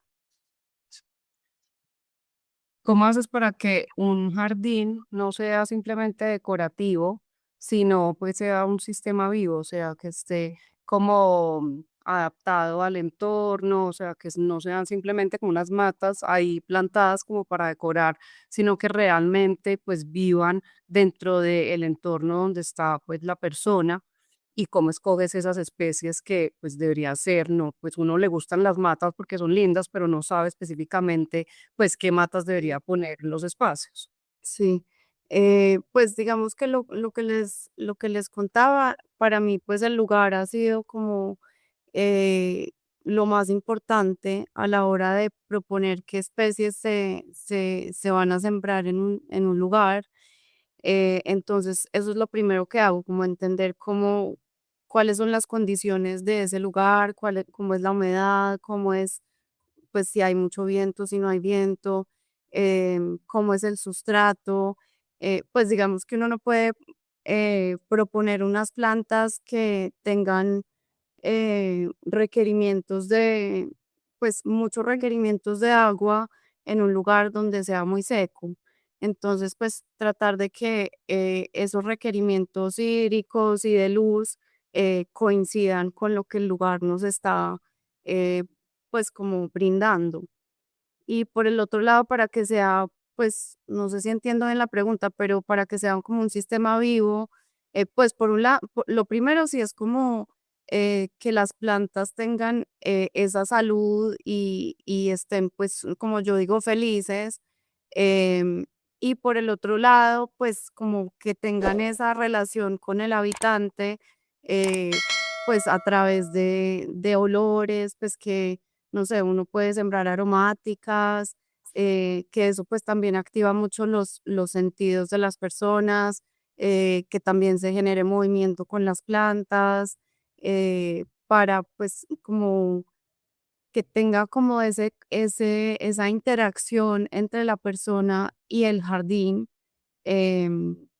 ¿Cómo haces para que un jardín no sea simplemente decorativo, sino pues sea un sistema vivo, o sea, que esté como adaptado al entorno, o sea, que no sean simplemente como unas matas ahí plantadas como para decorar, sino que realmente pues vivan dentro del entorno donde está pues la persona? ¿Y cómo escoges esas especies que pues debería ser? No, pues uno le gustan las matas porque son lindas, pero no sabe específicamente pues qué matas debería poner en los espacios. Sí, pues digamos que lo que les contaba, para mí pues el lugar ha sido como eh, lo más importante a la hora de proponer qué especies se van a sembrar en un lugar. Entonces, eso es lo primero que hago, como entender cuáles son las condiciones de ese lugar, cómo es la humedad, cómo es, pues si hay mucho viento, si no hay viento, cómo es el sustrato. Pues digamos que uno no puede proponer unas plantas que tengan requerimientos pues muchos requerimientos de agua en un lugar donde sea muy seco. Entonces, pues tratar de que esos requerimientos hídricos y de luz coincidan con lo que el lugar nos está, eh, pues como brindando. Y por el otro lado, para que sea, pues, no sé si entiendo bien la pregunta, pero para que sea como un sistema vivo, pues por un lado, lo primero sí es como que las plantas tengan esa salud y estén, pues, como yo digo, felices. em, y por el otro lado, pues, como que tengan esa relación con el habitante, eh, pues, a través de olores, pues, que, no sé, uno puede sembrar aromáticas, que eso, pues, también activa mucho los sentidos de las personas, que también se genere movimiento con las plantas, para, pues, como que tenga como esa interacción entre la persona y el jardín,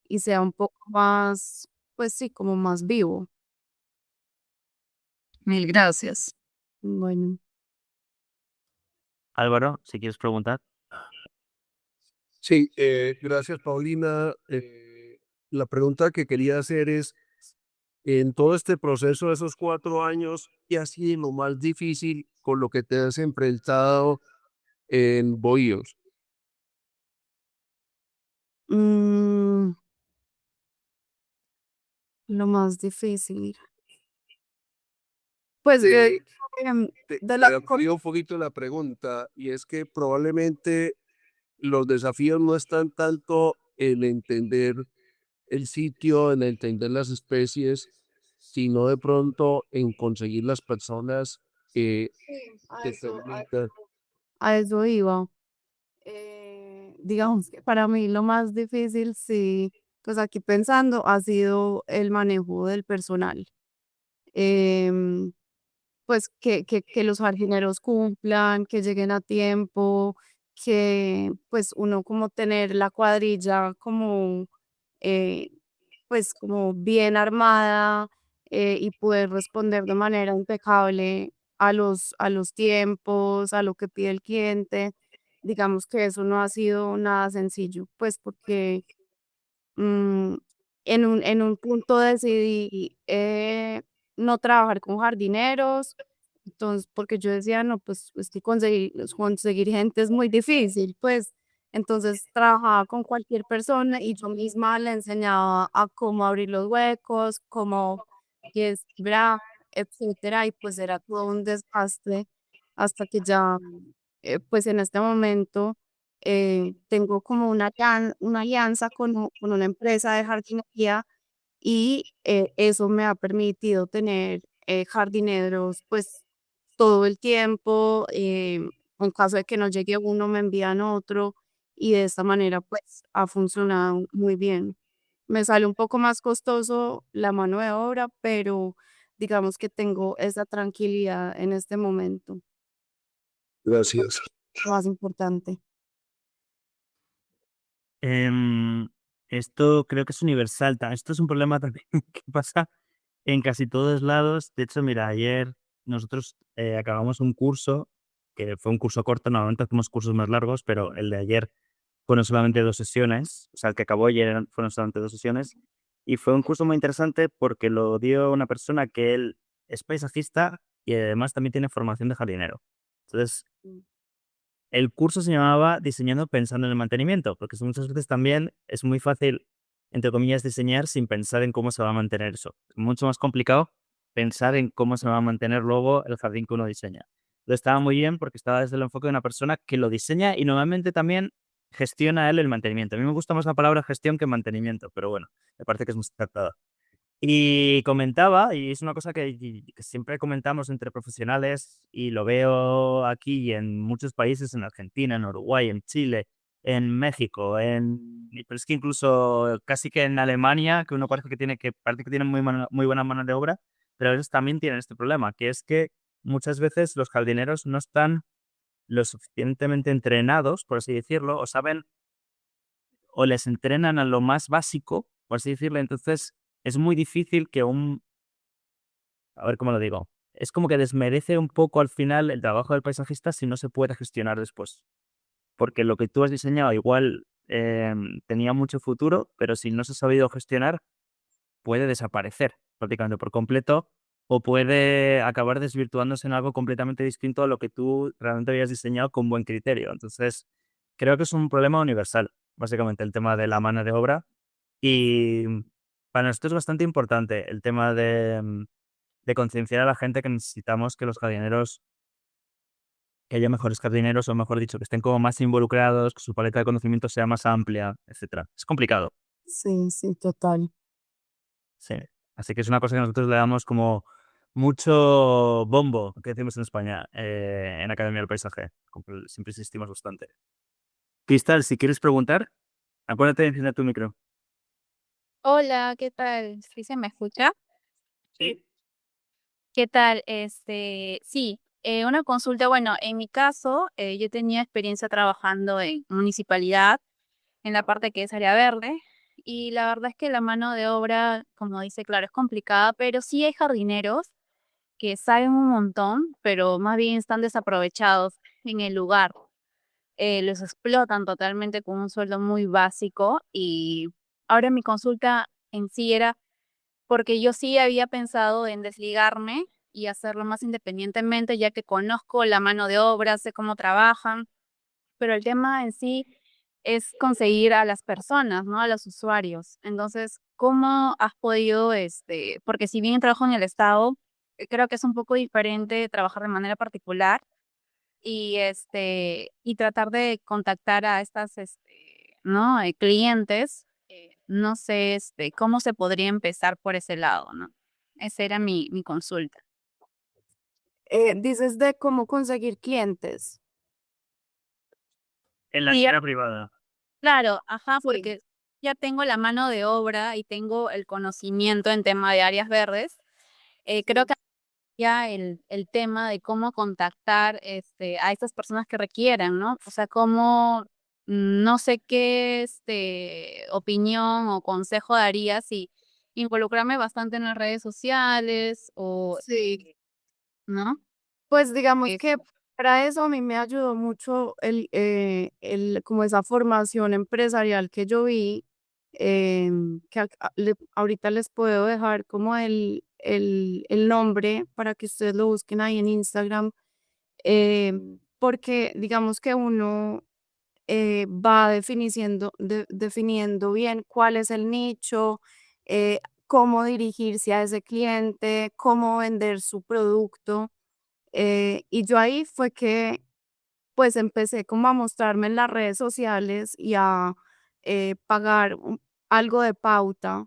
y sea un poco más, pues sí, como más vivo. Mil gracias. Bueno, Álvaro, si quieres preguntar. Sí, gracias, Paulina. La pregunta que quería hacer es, en todo este proceso de esos 4 años, ¿qué ha sido lo más difícil con lo que te has enfrentado en Bohíos? mm, lo más difícil. Pues, Te, em, te, de la te amplío un poquito la pregunta y es que probablemente los desafíos no están tanto en entender el sitio, en entender las especies, sino de pronto en conseguir las personas que a te eso, permitan. a eso iba. Digamos que para mí lo más difícil, sí, pues aquí pensando, ha sido el manejo del personal. Em, pues que los jardineros cumplan, que lleguen a tiempo, que pues uno como tener la cuadrilla como, eh, pues como bien armada, y poder responder de manera impecable a los tiempos, a lo que pide el cliente. Digamos que eso no ha sido nada sencillo, pues porque Mm, en un punto decidí, no trabajar con jardineros, entonces, porque yo decía: "No, pues, es que conseguir gente es muy difícil", pues, entonces trabajaba con cualquier persona y yo misma le enseñaba a cómo abrir los huecos, cómo sembrar, etcétera, y pues era todo un desastre hasta que ya, pues, en este momento tengo como una alianza con una empresa de jardinería y eso me ha permitido tener jardineros pues todo el tiempo. En caso de que no llegue uno, me envían otro y de esta manera pues ha funcionado muy bien. Me sale un poco más costoso la mano de obra, pero digamos que tengo esa tranquilidad en este momento, Gracias. lo más importante. Em, Esto creo que es universal. Esto es un problema también que pasa en casi todos lados. De hecho, mira, ayer nosotros acabamos un curso, que fue un curso corto, normalmente hacemos cursos más largos, pero el de ayer fueron solamente 2 sesiones, o sea, el que acabó ayer fueron solamente 2 sesiones, y fue un curso muy interesante porque lo dio una persona que él es paisajista y además también tiene formación de jardinero. Entonces, el curso se llamaba Diseñando pensando en el mantenimiento, porque muchas veces también es muy fácil, entre comillas, diseñar sin pensar en cómo se va a mantener eso. Es mucho más complicado pensar en cómo se va a mantener luego el jardín que uno diseña. Entonces estaba muy bien porque estaba desde el enfoque de una persona que lo diseña y normalmente también gestiona él el mantenimiento. A mí me gusta más la palabra gestión que mantenimiento, pero bueno, me parece que es muy acertada. Y comentaba, y es una cosa que siempre comentamos entre profesionales, y lo veo aquí y en muchos países, en Argentina, en Uruguay, en Chile, en México, pero es que incluso casi que en Alemania, que uno parece que tiene muy buena mano de obra, pero ellos también tienen este problema, que es que muchas veces los jardineros no están lo suficientemente entrenados, por así decirlo, o saben o les entrenan a lo más básico, por así decirlo. Entonces es muy difícil que a ver cómo lo digo, es como que desmerece un poco al final el trabajo del paisajista si no se puede gestionar después, porque lo que tú has diseñado igual tenía mucho futuro, pero si no se ha sabido gestionar, puede desaparecer prácticamente por completo o puede acabar desvirtuándose en algo completamente distinto a lo que tú realmente habías diseñado con buen criterio. Entonces, creo que es un problema universal, básicamente, el tema de la mano de obra. Y para nosotros es bastante importante el tema de concienciar a la gente que necesitamos que los jardineros, que haya mejores jardineros, o mejor dicho, que estén como más involucrados, que su paleta de conocimientos sea más amplia, etcétera. Es complicado, Sí, sí, total. sí. Así que es una cosa que nosotros le damos como mucho bombo, que decimos en España, en Academia del Paisaje. Siempre insistimos bastante. Cristal, si quieres preguntar, acuérdate de encender tu micro. Hola, ¿qué tal? ¿Sí se me escucha? Sí. ¿Qué tal? Sí, una consulta. Bueno, en mi caso, yo tenía experiencia trabajando en municipalidad, en la parte que es área verde, y la verdad es que la mano de obra, como dice, claro, es complicada, pero sí hay jardineros que saben un montón, pero más bien están desaprovechados en el lugar. Los explotan totalmente con un sueldo muy básico y ahora mi consulta en sí era porque yo sí había pensado en desligarme y hacerlo más independientemente, ya que conozco la mano de obra, sé cómo trabajan, pero el tema en sí es conseguir a las personas, ¿no? A los usuarios. Entonces, ¿cómo has podido, porque si bien trabajo en el Estado, creo que es un poco diferente trabajar de manera particular y tratar de contactar a estas, ¿no? Clientes, no sé, cómo se podría empezar por ese lado, ¿no? Esa era mi consulta. Dices de cómo conseguir clientes. En la Sí, esfera privada. claro, ajá, Sí. porque ya tengo la mano de obra y tengo el conocimiento en tema de áreas verdes. Creo que ya el tema de cómo contactar a estas personas que requieran, ¿no? O sea, cómo, no sé qué opinión o consejo daría si involucrarme bastante en las redes sociales o, Sí. ¿no? Pues digamos Eh, que para eso a mí me ayudó mucho como esa formación empresarial que yo vi, que ahorita les puedo dejar como el nombre para que ustedes lo busquen ahí en Instagram, porque digamos que uno va definiendo bien cuál es el nicho, cómo dirigirse a ese cliente, cómo vender su producto. Y yo ahí fue que pues empecé como a mostrarme en las redes sociales y a pagar algo de pauta,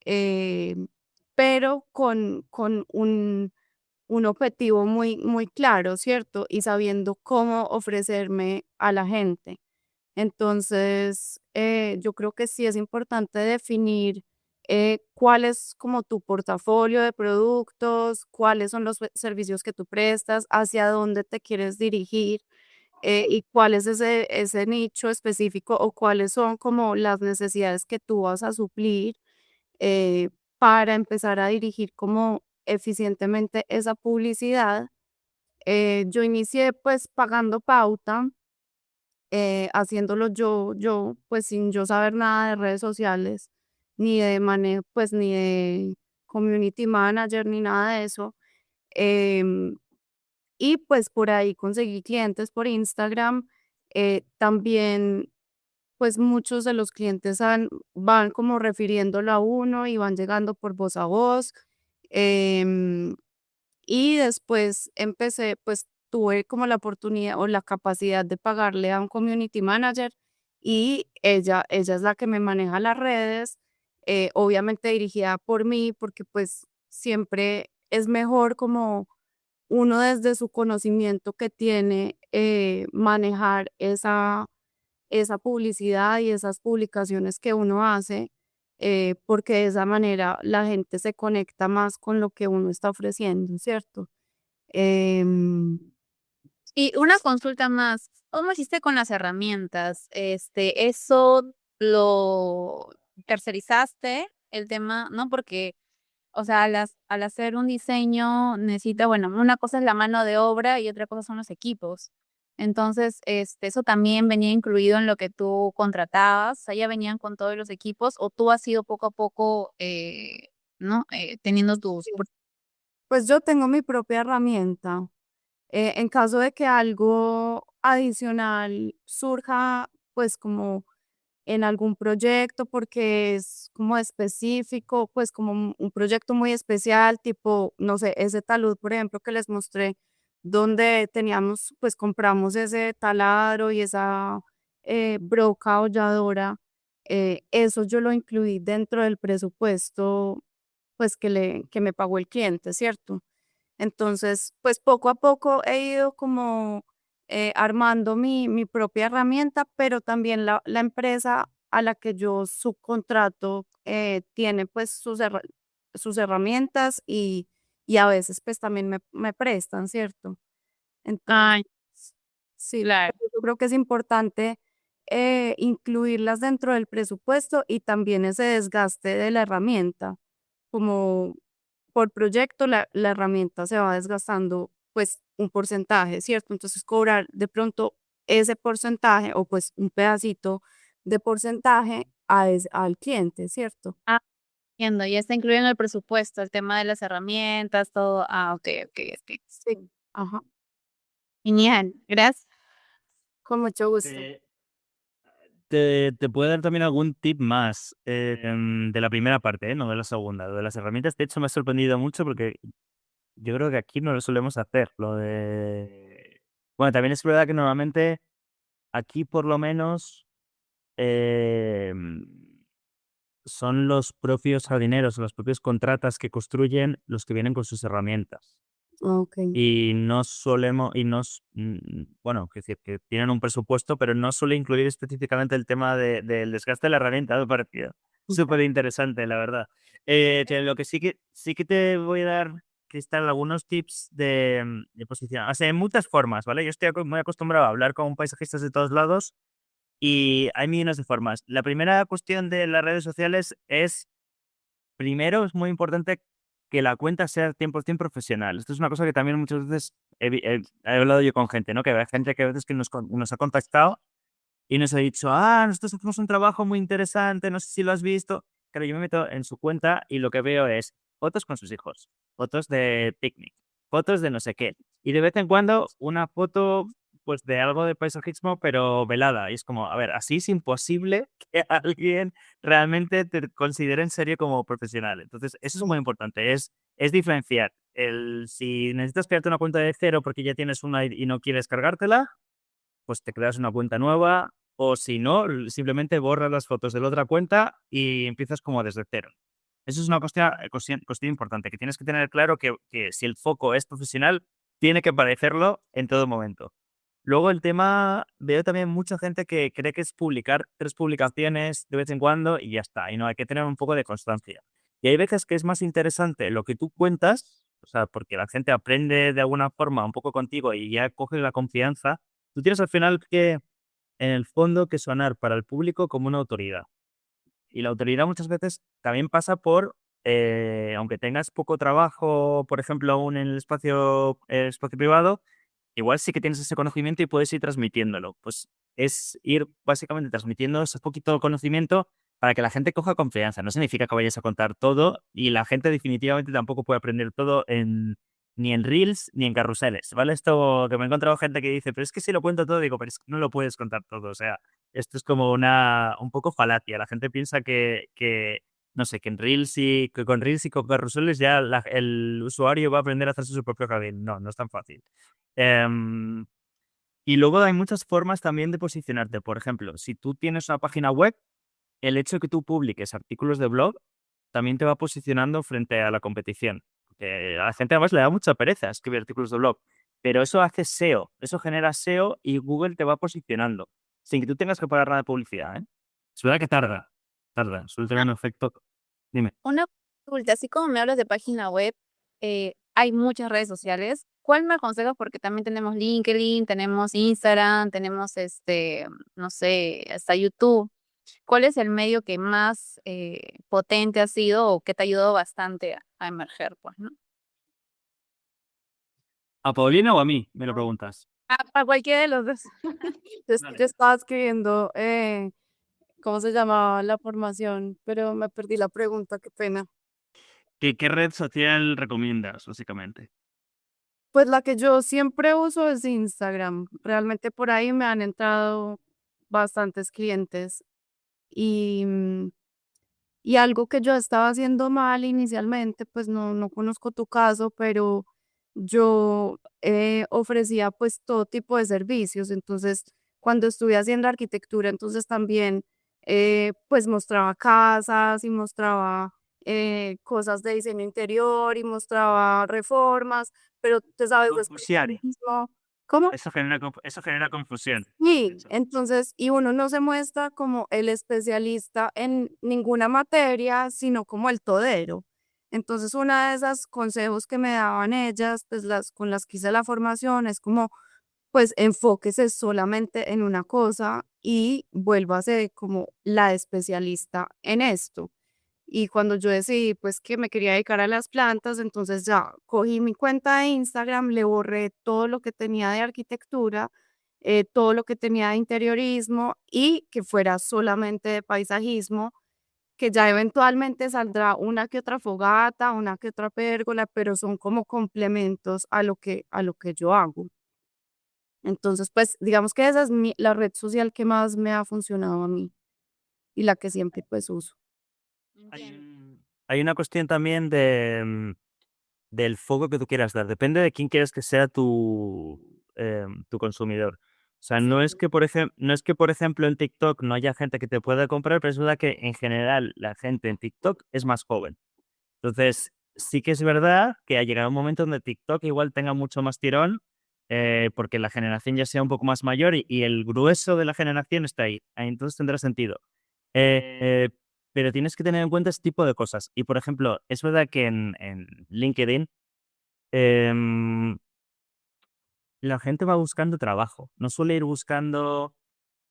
eh, pero con un objetivo muy, muy claro, ¿cierto? Y sabiendo cómo ofrecerme a la gente. Entonces, yo creo que sí es importante definir cuál es como tu portafolio de productos, cuáles son los servicios que tú prestas, hacia dónde te quieres dirigir, y cuál es ese nicho específico o cuáles son como las necesidades que tú vas a suplir, eh, para empezar a dirigir como eficientemente esa publicidad. Yo inicié pues pagando pauta, haciéndolo yo, pues sin yo saber nada de redes sociales, ni de manejo, pues ni de community manager, ni nada de eso. Em, y pues por ahí conseguí clientes por Instagram. También, pues muchos de los clientes van como refiriéndolo a uno y van llegando por voz a voz. Em, y después empecé, pues tuve como la oportunidad o la capacidad de pagarle a un community manager y ella es la que me maneja las redes, obviamente dirigida por mí, porque pues siempre es mejor como uno desde su conocimiento que tiene, manejar esa publicidad y esas publicaciones que uno hace, porque de esa manera la gente se conecta más con lo que uno está ofreciendo, ¿cierto? Em, Y una consulta más, ¿cómo hiciste con las herramientas? ¿Eso lo tercerizaste, el tema, no? Porque o sea, al hacer un diseño necesita, bueno, una cosa es la mano de obra y otra cosa son los equipos. Entonces, eso también venía incluido en lo que tú contratabas, o sea, ya venían con todos los equipos, o tú has ido poco a poco, ¿no? Teniendo tus... pues yo tengo mi propia herramienta. En caso de que algo adicional surja, pues como en algún proyecto porque es como específico, pues como un proyecto muy especial, tipo, no sé, ese talud, por ejemplo, que les mostré, donde teníamos, pues compramos ese taladro y esa broca holladora, eso yo lo incluí dentro del presupuesto, pues que me pagó el cliente, ¿cierto? Entonces, pues poco a poco he ido como armando mi propia herramienta, pero también la empresa a la que yo subcontrato tiene pues sus herramientas y a veces pues también me prestan, ¿cierto? Entonces, Ay, sí, claro. yo creo que es importante incluirlas dentro del presupuesto y también ese desgaste de la herramienta, como por proyecto la herramienta se va desgastando pues un porcentaje, ¿cierto? Entonces cobrar de pronto ese porcentaje o pues un pedacito de porcentaje al cliente, ¿cierto? Ah, entiendo, ya está incluido en el presupuesto, el tema de las herramientas, todo. Ah, ok, ok, ok. Sí, ajá, Genial, gracias. con mucho gusto. Te, te puedo dar también algún tip más de la primera parte, no de la segunda. Lo de las herramientas, de hecho, me ha sorprendido mucho porque yo creo que aquí no lo solemos hacer. Lo de. Bueno, también es verdad que normalmente aquí, por lo menos, son los propios jardineros o los propios contratas que construyen los que vienen con sus herramientas. Ok, Y no solemos, bueno, que decir, que tienen un presupuesto, pero no suele incluir específicamente el tema del desgaste de la herramienta, me ha parecido súper interesante, la verdad. Lo que sí que te voy a dar, Cristal, algunos tips de posición. O sea, en muchas formas, ¿vale? Yo estoy muy acostumbrado a hablar con paisajistas de todos lados y hay millones de formas. La primera cuestión de las redes sociales es, primero, es muy importante que la cuenta sea 100% profesional. Esto es una cosa que también muchas veces he hablado yo con gente, ¿no? Que hay gente que a veces que nos ha contactado y nos ha dicho, nosotros hacemos un trabajo muy interesante, no sé si lo has visto. Claro, yo me meto en su cuenta y lo que veo es fotos con sus hijos, fotos de picnic, fotos de no sé qué. Y de vez en cuando una foto, pues de algo de paisajismo, pero velada. Y es como, a ver, así es imposible que alguien realmente te considere en serio como profesional. Entonces, eso es muy importante, es diferenciar. Si necesitas crearte una cuenta de cero porque ya tienes una y no quieres cargártela, pues te creas una cuenta nueva, o si no, simplemente borras las fotos de la otra cuenta y empiezas como desde cero. Eso es una cuestión importante, que tienes que tener claro que si el foco es profesional, tiene que parecerlo en todo momento. Luego el tema, veo también mucha gente que cree que es publicar 3 publicaciones de vez en cuando y ya está, y no, hay que tener un poco de constancia. Y hay veces que es más interesante lo que tú cuentas, o sea, porque la gente aprende de alguna forma un poco contigo y ya coge la confianza. Tú tienes al final que, en el fondo, que sonar para el público como una autoridad. Y la autoridad muchas veces también pasa por, aunque tengas poco trabajo, por ejemplo, aún en el espacio privado, igual sí que tienes ese conocimiento y puedes ir transmitiéndolo. Pues es ir básicamente transmitiendo ese poquito conocimiento para que la gente coja confianza. No significa que vayas a contar todo y la gente definitivamente tampoco puede aprender todo ni en reels ni en carruseles, ¿vale? Esto que me he encontrado gente que dice, pero es que si lo cuento todo, digo, pero es que no lo puedes contar todo. O sea, esto es como un poco falacia. La gente piensa que no sé, que en reels y que con reels y con carruseles ya el usuario va a aprender a hacerse su propio jardín. No, no es tan fácil. Em, y luego hay muchas formas también de posicionarte. Por ejemplo, si tú tienes una página web, el hecho de que tú publiques artículos de blog también te va posicionando frente a la competición. A la gente además le da mucha pereza escribir artículos de blog, pero eso hace SEO, eso genera SEO y Google te va posicionando sin que tú tengas que pagar nada de publicidad, ¿eh? Es verdad que suele tener un efecto. Dime. Una consulta, así como me hablas de página web, hay muchas redes sociales. ¿Cuál me aconsejas? Porque también tenemos LinkedIn, tenemos Instagram, tenemos no sé, hasta YouTube. ¿Cuál es el medio que más potente ha sido o que te ha ayudado bastante a emerger, pues, ¿no? ¿A Paulina o a mí? Me lo preguntas. A cualquiera de los dos. Yo estaba escribiendo, ¿cómo se llamaba la formación? Pero me perdí la pregunta, qué pena. ¿Qué red social recomiendas, básicamente? Pues la que yo siempre uso es Instagram. Realmente por ahí me han entrado bastantes clientes. Y, y algo que yo estaba haciendo mal inicialmente, pues no conozco tu caso, pero yo ofrecía pues todo tipo de servicios. Entonces, cuando estuve haciendo arquitectura, entonces también pues mostraba casas y mostraba cosas de diseño interior y mostraba reformas, pero te sabes, después lo Confusión. mismo. ¿Cómo? Eso genera confusión. Sí, Eso. entonces, y uno no se muestra como el especialista en ninguna materia, sino como el todero. Entonces, una de esas consejos que me daban ellas, pues las con las que hice la formación, es como, pues enfóquese solamente en una cosa y vuélvase como la especialista en esto. Y cuando yo decidí, pues, que me quería dedicar a las plantas, entonces ya cogí mi cuenta de Instagram, le borré todo lo que tenía de arquitectura, todo lo que tenía de interiorismo y que fuera solamente de paisajismo, que ya eventualmente saldrá una que otra fogata, una que otra pérgola, pero son como complementos a lo que yo hago. Entonces, pues, digamos que esa es la red social que más me ha funcionado a mí y la que siempre pues uso. Entiendo. Hay una cuestión también de, del foco que tú quieras dar. Depende de quién quieres que sea tu consumidor. O sea, Sí. no es que, por ejemplo, en TikTok no haya gente que te pueda comprar, pero es verdad que en general la gente en TikTok es más joven. Entonces, sí que es verdad que ha llegado un momento donde TikTok igual tenga mucho más tirón, porque la generación ya sea un poco más mayor y el grueso de la generación está ahí. Ahí entonces tendrá sentido. Eh, pero tienes que tener en cuenta este tipo de cosas. Y, por ejemplo, es verdad que en LinkedIn em, la gente va buscando trabajo. No suele ir buscando,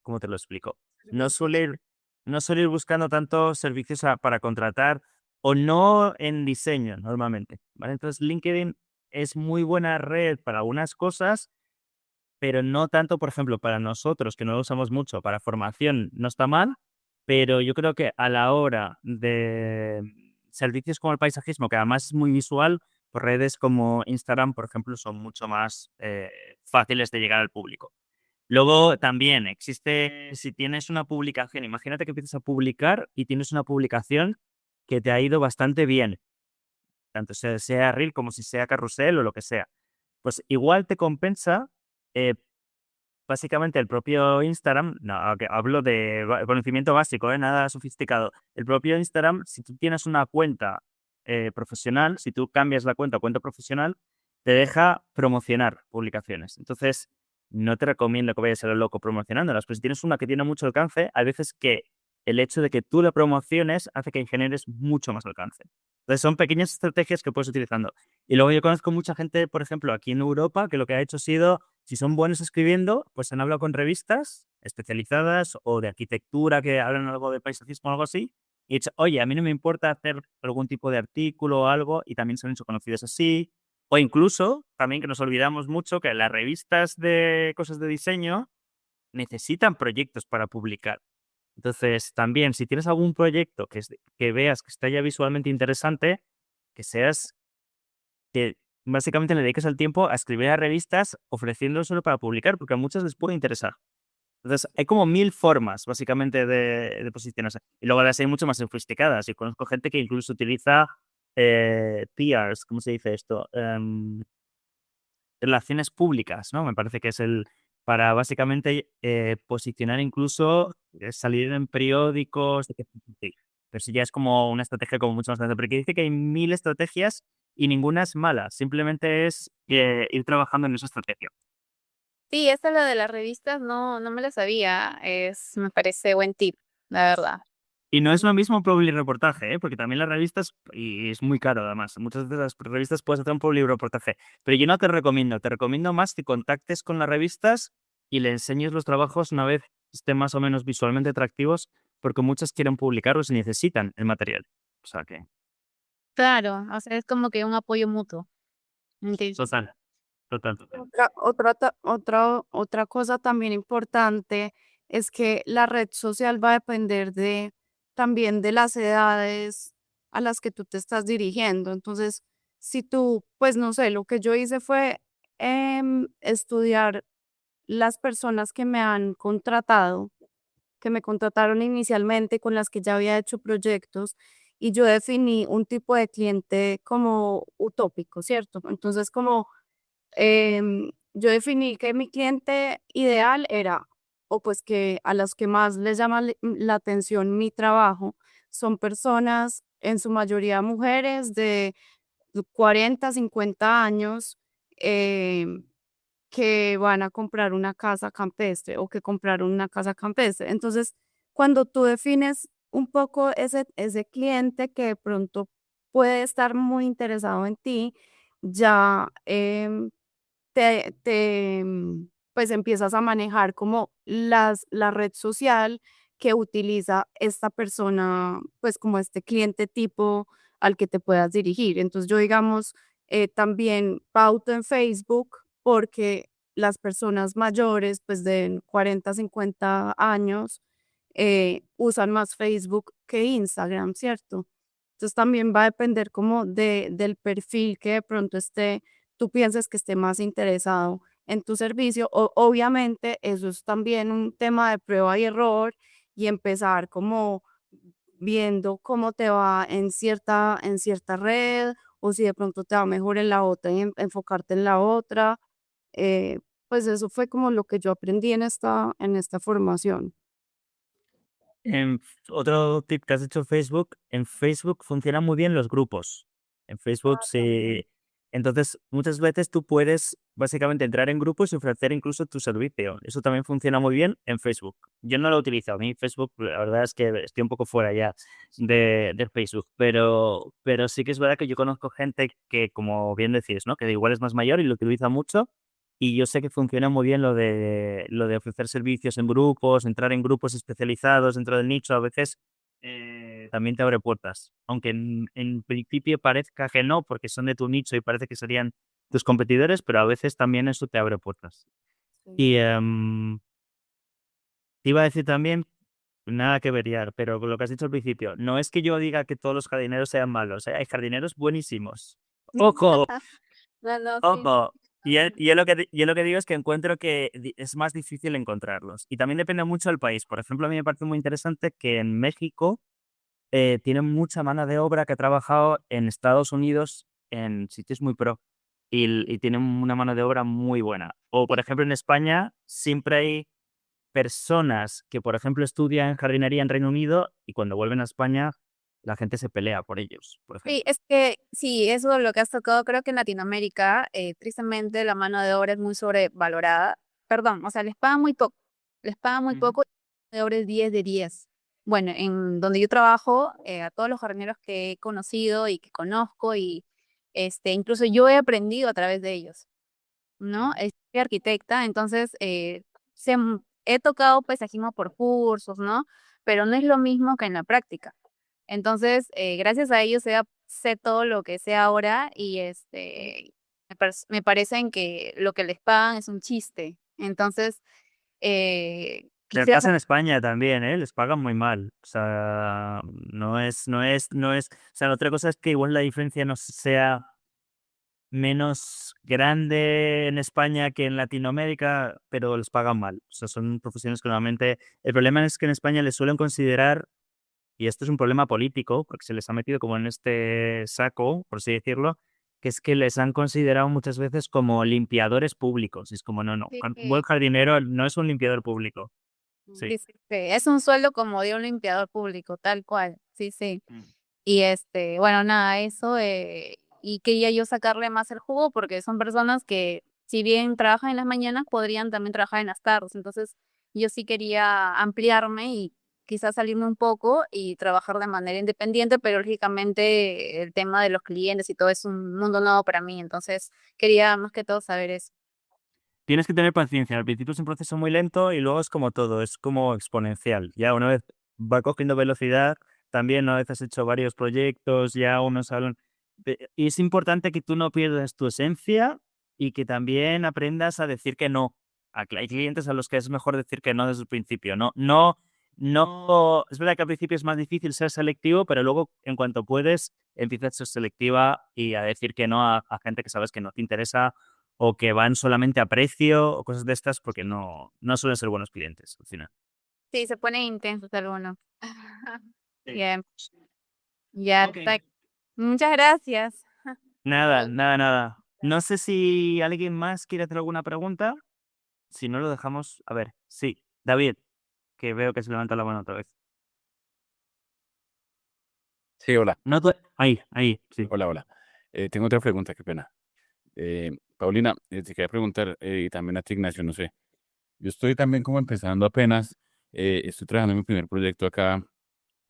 ¿cómo te lo explico? No suele ir, no suele ir buscando tantos servicios para contratar o no en diseño normalmente, ¿vale? Entonces LinkedIn es muy buena red para algunas cosas, pero no tanto, por ejemplo, para nosotros, que no lo usamos mucho, para formación no está mal, pero yo creo que a la hora de servicios como el paisajismo, que además es muy visual, pues redes como Instagram, por ejemplo, son mucho más fáciles de llegar al público. Luego también existe, si tienes una publicación, imagínate que empiezas a publicar y tienes una publicación que te ha ido bastante bien, tanto sea Reel como si sea Carrusel o lo que sea. Pues igual te compensa, eh, básicamente el propio Instagram, no, que hablo de conocimiento básico, nada sofisticado. El propio Instagram, si tú tienes una cuenta profesional, si tú cambias la cuenta a cuenta profesional, te deja promocionar publicaciones. Entonces, no te recomiendo que vayas a lo loco promocionándolas, pero si tienes una que tiene mucho alcance, hay veces que el hecho de que tú la promociones hace que generes mucho más alcance. Entonces, son pequeñas estrategias que puedes utilizando. Y luego yo conozco mucha gente, por ejemplo, aquí en Europa, que lo que ha hecho ha sido si son buenos escribiendo, pues han hablado con revistas especializadas o de arquitectura que hablan algo de paisajismo o algo así. Y he dicho, oye, a mí no me importa hacer algún tipo de artículo o algo, y también se han hecho conocidos así. O incluso, también que nos olvidamos mucho que las revistas de cosas de diseño necesitan proyectos para publicar. Entonces, también, si tienes algún proyecto que veas que está ya visualmente interesante, que seas que básicamente le dediques el tiempo a escribir a revistas ofreciéndoselo para publicar, porque a muchas les puede interesar. Entonces, hay como 1000 formas, básicamente, de posicionarse. Y luego las hay mucho más sofisticadas. Y conozco gente que incluso utiliza PRs, ¿cómo se dice esto? Relaciones públicas, ¿no? Me parece que es el para básicamente posicionar incluso, salir en periódicos, de que sí. Pero eso ya es como una estrategia como mucho más grande, porque dice que hay 1000 estrategias y ninguna es mala, simplemente es ir trabajando en esa estrategia. Sí, esta lo de las revistas no me la sabía. Me parece buen tip, la verdad. Y no es lo mismo un publireportaje, ¿eh? Porque también las revistas, y es muy caro además, muchas de las revistas puedes hacer un publireportaje, pero yo no te recomiendo más que contactes con las revistas y le enseñes los trabajos una vez estén más o menos visualmente atractivos, porque muchas quieren publicarlos y necesitan el material. O sea que, Claro, o sea, es como que un apoyo mutuo. Enti- total, total, total. Otra cosa también importante es que la red social va a depender de también de las edades a las que tú te estás dirigiendo. Entonces, si tú, pues no sé, lo que yo hice fue estudiar las personas que me han contratado que me contrataron inicialmente, con las que ya había hecho proyectos, y yo definí un tipo de cliente como utópico, ¿cierto? Entonces, como yo definí que mi cliente ideal era, o pues que a las que más les llama la atención mi trabajo, son personas, en su mayoría mujeres de 40, 50 años, em, que van a comprar una casa campestre o que compraron una casa campestre. Entonces, cuando tú defines un poco ese cliente que de pronto puede estar muy interesado en ti, ya pues empiezas a manejar como la red social que utiliza esta persona, pues como este cliente tipo al que te puedas dirigir. Entonces yo, digamos, también pauto en Facebook porque las personas mayores, pues de 40, 50 años, usan más Facebook que Instagram, ¿cierto? Entonces también va a depender como del perfil que de pronto tú pienses que esté más interesado en tu servicio. Obviamente eso es también un tema de prueba y error y empezar como viendo cómo te va en cierta red, o si de pronto te va mejor en la otra y enfocarte en la otra. Eh, pues eso fue como lo que yo aprendí en esta formación. Otro tip que has hecho en Facebook funcionan muy bien los grupos. En Facebook También. sí. Entonces, muchas veces tú puedes básicamente entrar en grupos y ofrecer incluso tu servicio. Eso también funciona muy bien en Facebook. Yo no lo utilizo. A mí Facebook, la verdad es que estoy un poco fuera ya de Facebook, pero sí que es verdad que yo conozco gente que, como bien decís, ¿no? Que igual es más mayor y lo utiliza mucho. Y yo sé que funciona muy bien lo de ofrecer servicios en grupos, entrar en grupos especializados dentro del nicho, a veces también te abre puertas. Aunque en principio parezca que no, porque son de tu nicho y parece que serían tus competidores, pero a veces también eso te abre puertas. Sí. Y te iba a decir también, nada que veriar, pero con lo que has dicho al principio, no es que yo diga que todos los jardineros sean malos, hay jardineros buenísimos. ¡Ojo! No, no, sí, sí. Ojo, y yo lo que digo es que encuentro que es más difícil encontrarlos. Y también depende mucho del país. Por ejemplo, a mí me parece muy interesante que en México tienen mucha mano de obra que ha trabajado en Estados Unidos en sitios muy pro y tienen una mano de obra muy buena. O, por ejemplo, en España siempre hay personas que, por ejemplo, estudian jardinería en Reino Unido y cuando vuelven a España la gente se pelea por ellos, por Sí, ejemplo. es que sí, eso es lo que has tocado. Creo que en Latinoamérica, tristemente, la mano de obra es muy sobrevalorada. Perdón, o sea, les pagan muy poco. Les pagan muy Ujú. poco y la mano de obra es 10 de 10. Bueno, en donde yo trabajo, a todos los jardineros que he conocido y que conozco, y incluso yo he aprendido a través de ellos, ¿no? Ujú. Soy arquitecta, entonces he tocado paisajismo por cursos, ¿no? Pero no es lo mismo que en la práctica. Entonces, gracias a ellos sé todo lo que sé ahora, y me parecen que lo que les pagan es un chiste. Entonces, Les quisiera pasa en España también, ¿eh? Les pagan muy mal. O sea, no es. O sea, la otra cosa es que igual la diferencia no sea menos grande en España que en Latinoamérica, pero les pagan mal. O sea, son profesiones que normalmente. El problema es que en España les suelen considerar, y esto es un problema político, porque se les ha metido como en este saco, por así decirlo, que es que les han considerado muchas veces como limpiadores públicos. Y es como, no, no, sí, un buen jardinero no es un limpiador público. sí, Sí. sí, sí, es un sueldo como de un limpiador público, tal cual. Sí, sí. Y bueno, nada, eso, y quería yo sacarle más el jugo porque son personas que, si bien trabajan en las mañanas, podrían también trabajar en las tardes. Entonces, yo sí quería ampliarme y quizás salirme un poco y trabajar de manera independiente, pero lógicamente el tema de los clientes y todo es un mundo nuevo para mí. Entonces, quería más que todo saber eso. Tienes que tener paciencia. Al principio es un proceso muy lento y luego es como todo, es como exponencial. Ya una vez va cogiendo velocidad, también una vez has hecho varios proyectos, ya unos hablan. Y es importante que tú no pierdas tu esencia y que también aprendas a decir que no. Hay clientes a los que es mejor decir que no desde el principio. No, no, no. Es verdad que al principio es más difícil ser selectivo, pero luego, en cuanto puedes, empiezas a ser selectiva y a decir que no a gente que sabes que no te interesa o que van solamente a precio o cosas de estas porque no suelen ser buenos clientes al final. Sí, se ponen intensos algunos. Sí. Bien, ya Ok. está. Muchas gracias. Nada, nada, nada. No sé si alguien más quiere hacer alguna pregunta. Si no, lo dejamos. A ver, sí. David, que veo que se levanta la mano otra vez. Sí, hola, No tú- Ahí, sí. hola. Tengo otra pregunta, qué pena. Paulina, te quería preguntar, y también a ti, Ignacio, no sé. Yo estoy también como empezando apenas, estoy trabajando en mi primer proyecto acá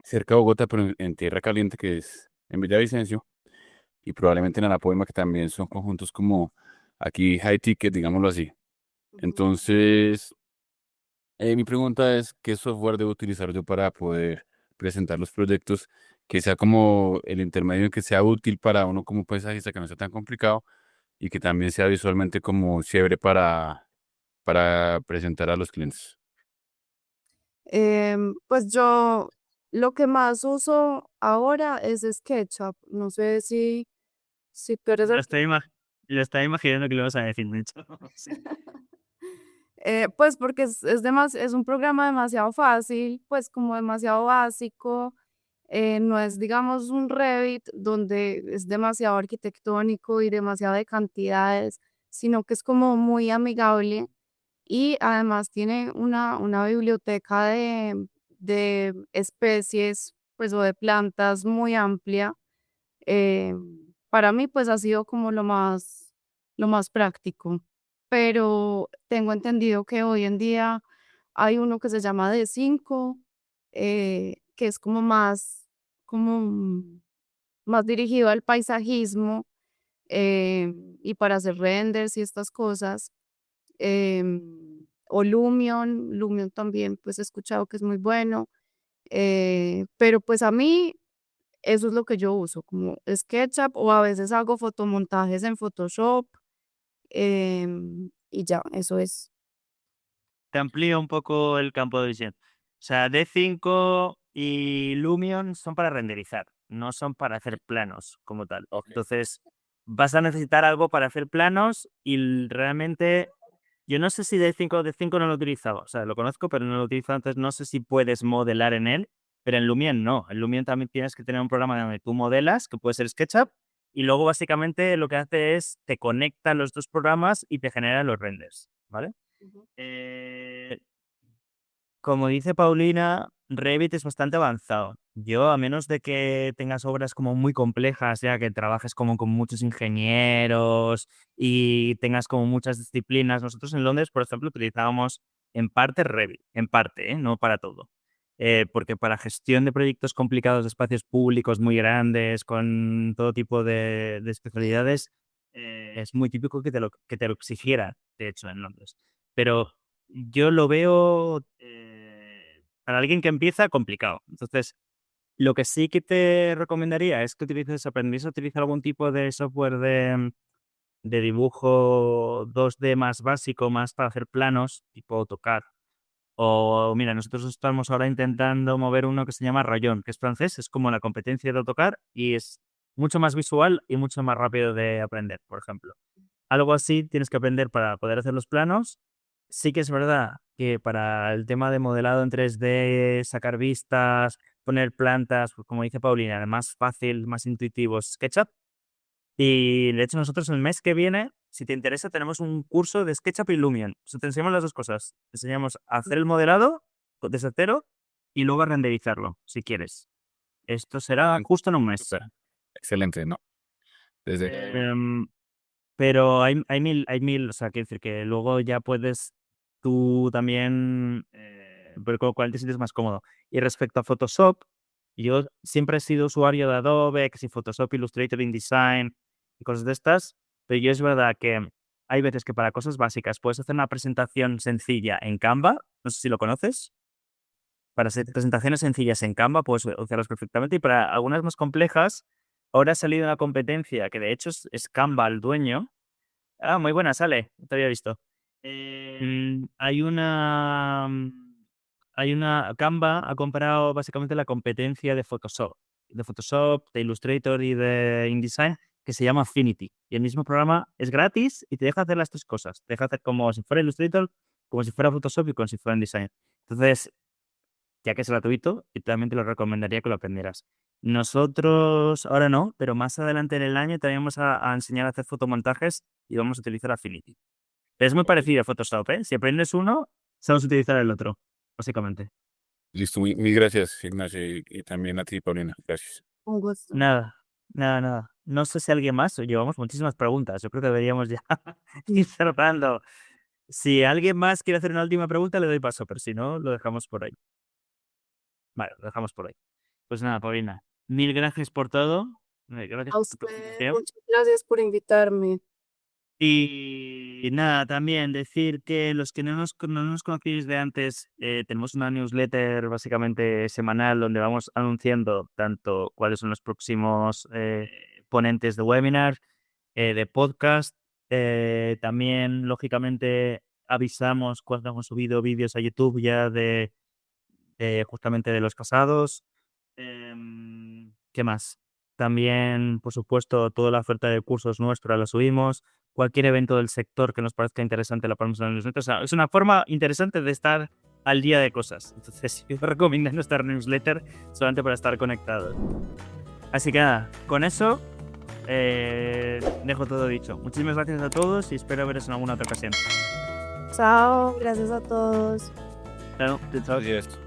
cerca de Bogotá, pero en Tierra Caliente, que es en Villavicencio, y probablemente en Anapoima, que también son conjuntos como aquí high ticket, digámoslo así. Ujú. Entonces, mi pregunta es, ¿qué software debo utilizar yo para poder presentar los proyectos que sea como el intermedio en que sea útil para uno como paisajista, que no sea tan complicado y que también sea visualmente como chévere para presentar a los clientes? Pues yo lo que más uso ahora es SketchUp. No sé si tú eres Lo el estoy, ima- lo estaba imaginando que lo vas a decir, de hecho. Sí. Pues porque es un programa demasiado fácil, pues como demasiado básico, no es, digamos, un Revit donde es demasiado arquitectónico y demasiado de cantidades, sino que es como muy amigable y además tiene una biblioteca de especies, pues o de plantas muy amplia. eh, para mí, pues ha sido como lo más práctico, pero tengo entendido que hoy en día hay uno que se llama D5, que es como más dirigido al paisajismo eh, y para hacer renders y estas cosas. O Lumion también, pues he escuchado que es muy bueno, pero pues a mí eso es lo que yo uso, como SketchUp o a veces hago fotomontajes en Photoshop, y ya, eso es. Te amplío un poco el campo de visión. O sea, D5 y Lumion son para renderizar, no son para hacer planos como tal. Ok. Entonces, vas a necesitar algo para hacer planos y realmente, yo no sé si D5 no lo utilizaba. O sea, lo conozco, pero no lo utilizo, entonces no sé si puedes modelar en él, pero en Lumion no. En Lumion también tienes que tener un programa donde tú modelas, que puede ser SketchUp, y luego básicamente lo que hace es te conecta los dos programas y te genera los renders, ¿vale? Ujú. Eh, Como dice Paulina, Revit es bastante avanzado. Yo, a menos de que tengas obras como muy complejas, ya que trabajes como con muchos ingenieros y tengas como muchas disciplinas, nosotros en Londres, por ejemplo, utilizábamos en parte Revit, en parte, no para todo. Porque para gestión de proyectos complicados de espacios públicos muy grandes, con todo tipo de especialidades, es muy típico que te lo exigiera, de hecho, en Londres. Pero yo lo veo, para alguien que empieza, complicado. Entonces, lo que sí que te recomendaría es que aprendiese a utilizar algún tipo de software de dibujo 2D más básico, más para hacer planos, tipo AutoCAD. O mira, nosotros estamos ahora intentando mover uno que se llama Rayón, que es francés, es como la competencia de AutoCAD y es mucho más visual y mucho más rápido de aprender, por ejemplo. Algo así tienes que aprender para poder hacer los planos. Sí que es verdad que para el tema de modelado en 3D, sacar vistas, poner plantas, pues como dice Paulina, más fácil, más intuitivo es SketchUp. Y de hecho nosotros el mes que viene, si te interesa, tenemos un curso de SketchUp y Lumion. O sea, te enseñamos las dos cosas. Te enseñamos a hacer el modelado desde cero y luego a renderizarlo, si quieres. Esto será Excelente, justo en un mes. súper, excelente, ¿no? Desde, Em, Pero hay mil, o sea, quiero decir que luego ya puedes tú también ver con cuál te sientes más cómodo. Y respecto a Photoshop, yo siempre he sido usuario de Adobe, que si Photoshop, Illustrator, InDesign y cosas de estas, pero yo es verdad que hay veces que para cosas básicas puedes hacer una presentación sencilla en Canva, no sé si lo conoces, para hacer presentaciones sencillas en Canva puedes usarlas perfectamente y para algunas más complejas, ahora ha salido una competencia que de hecho es Canva el dueño. Ah, muy buena, sale. No te había visto. Hay una. Canva ha comprado básicamente la competencia de Photoshop, de Illustrator y de InDesign, que se llama Affinity. Y el mismo programa es gratis y te deja hacer las tres cosas. Te deja hacer como si fuera Illustrator, como si fuera Photoshop y como si fuera InDesign. Entonces, ya que es gratuito y también te lo recomendaría que lo aprendieras. Nosotros ahora no, pero más adelante en el año te vamos a enseñar a hacer fotomontajes y vamos a utilizar Affinity. Es muy parecido a Photoshop, ¿eh? Si aprendes uno, sabes utilizar el otro, básicamente. Listo, mil gracias, Ignacio, y también a ti, Paulina. Gracias. Un gusto. Nada. No sé si alguien más, llevamos muchísimas preguntas. Yo creo que deberíamos ya ir cerrando. Si alguien más quiere hacer una última pregunta, le doy paso, pero si no, lo dejamos por ahí. Vale, lo dejamos por ahí. Pues nada, Paulina, mil gracias por todo. Gracias A por tu usted, presentación. muchas gracias por invitarme. Y nada, también decir que los que no nos conocéis de antes, tenemos una newsletter básicamente semanal donde vamos anunciando tanto cuáles son los próximos ponentes de webinar, de podcast. También, lógicamente, avisamos cuando hemos subido vídeos a YouTube ya de justamente de los pasados. ¿Qué más? También, por supuesto, toda la oferta de cursos nuestra la subimos. Cualquier evento del sector que nos parezca interesante la ponemos en la newsletter. O sea, es una forma interesante de estar al día de cosas. Entonces, yo recomiendo nuestra newsletter solamente para estar conectados. Así que nada, con eso dejo todo dicho. Muchísimas gracias a todos y espero veros en alguna otra ocasión. Chao, gracias a todos. Chao. Gracias.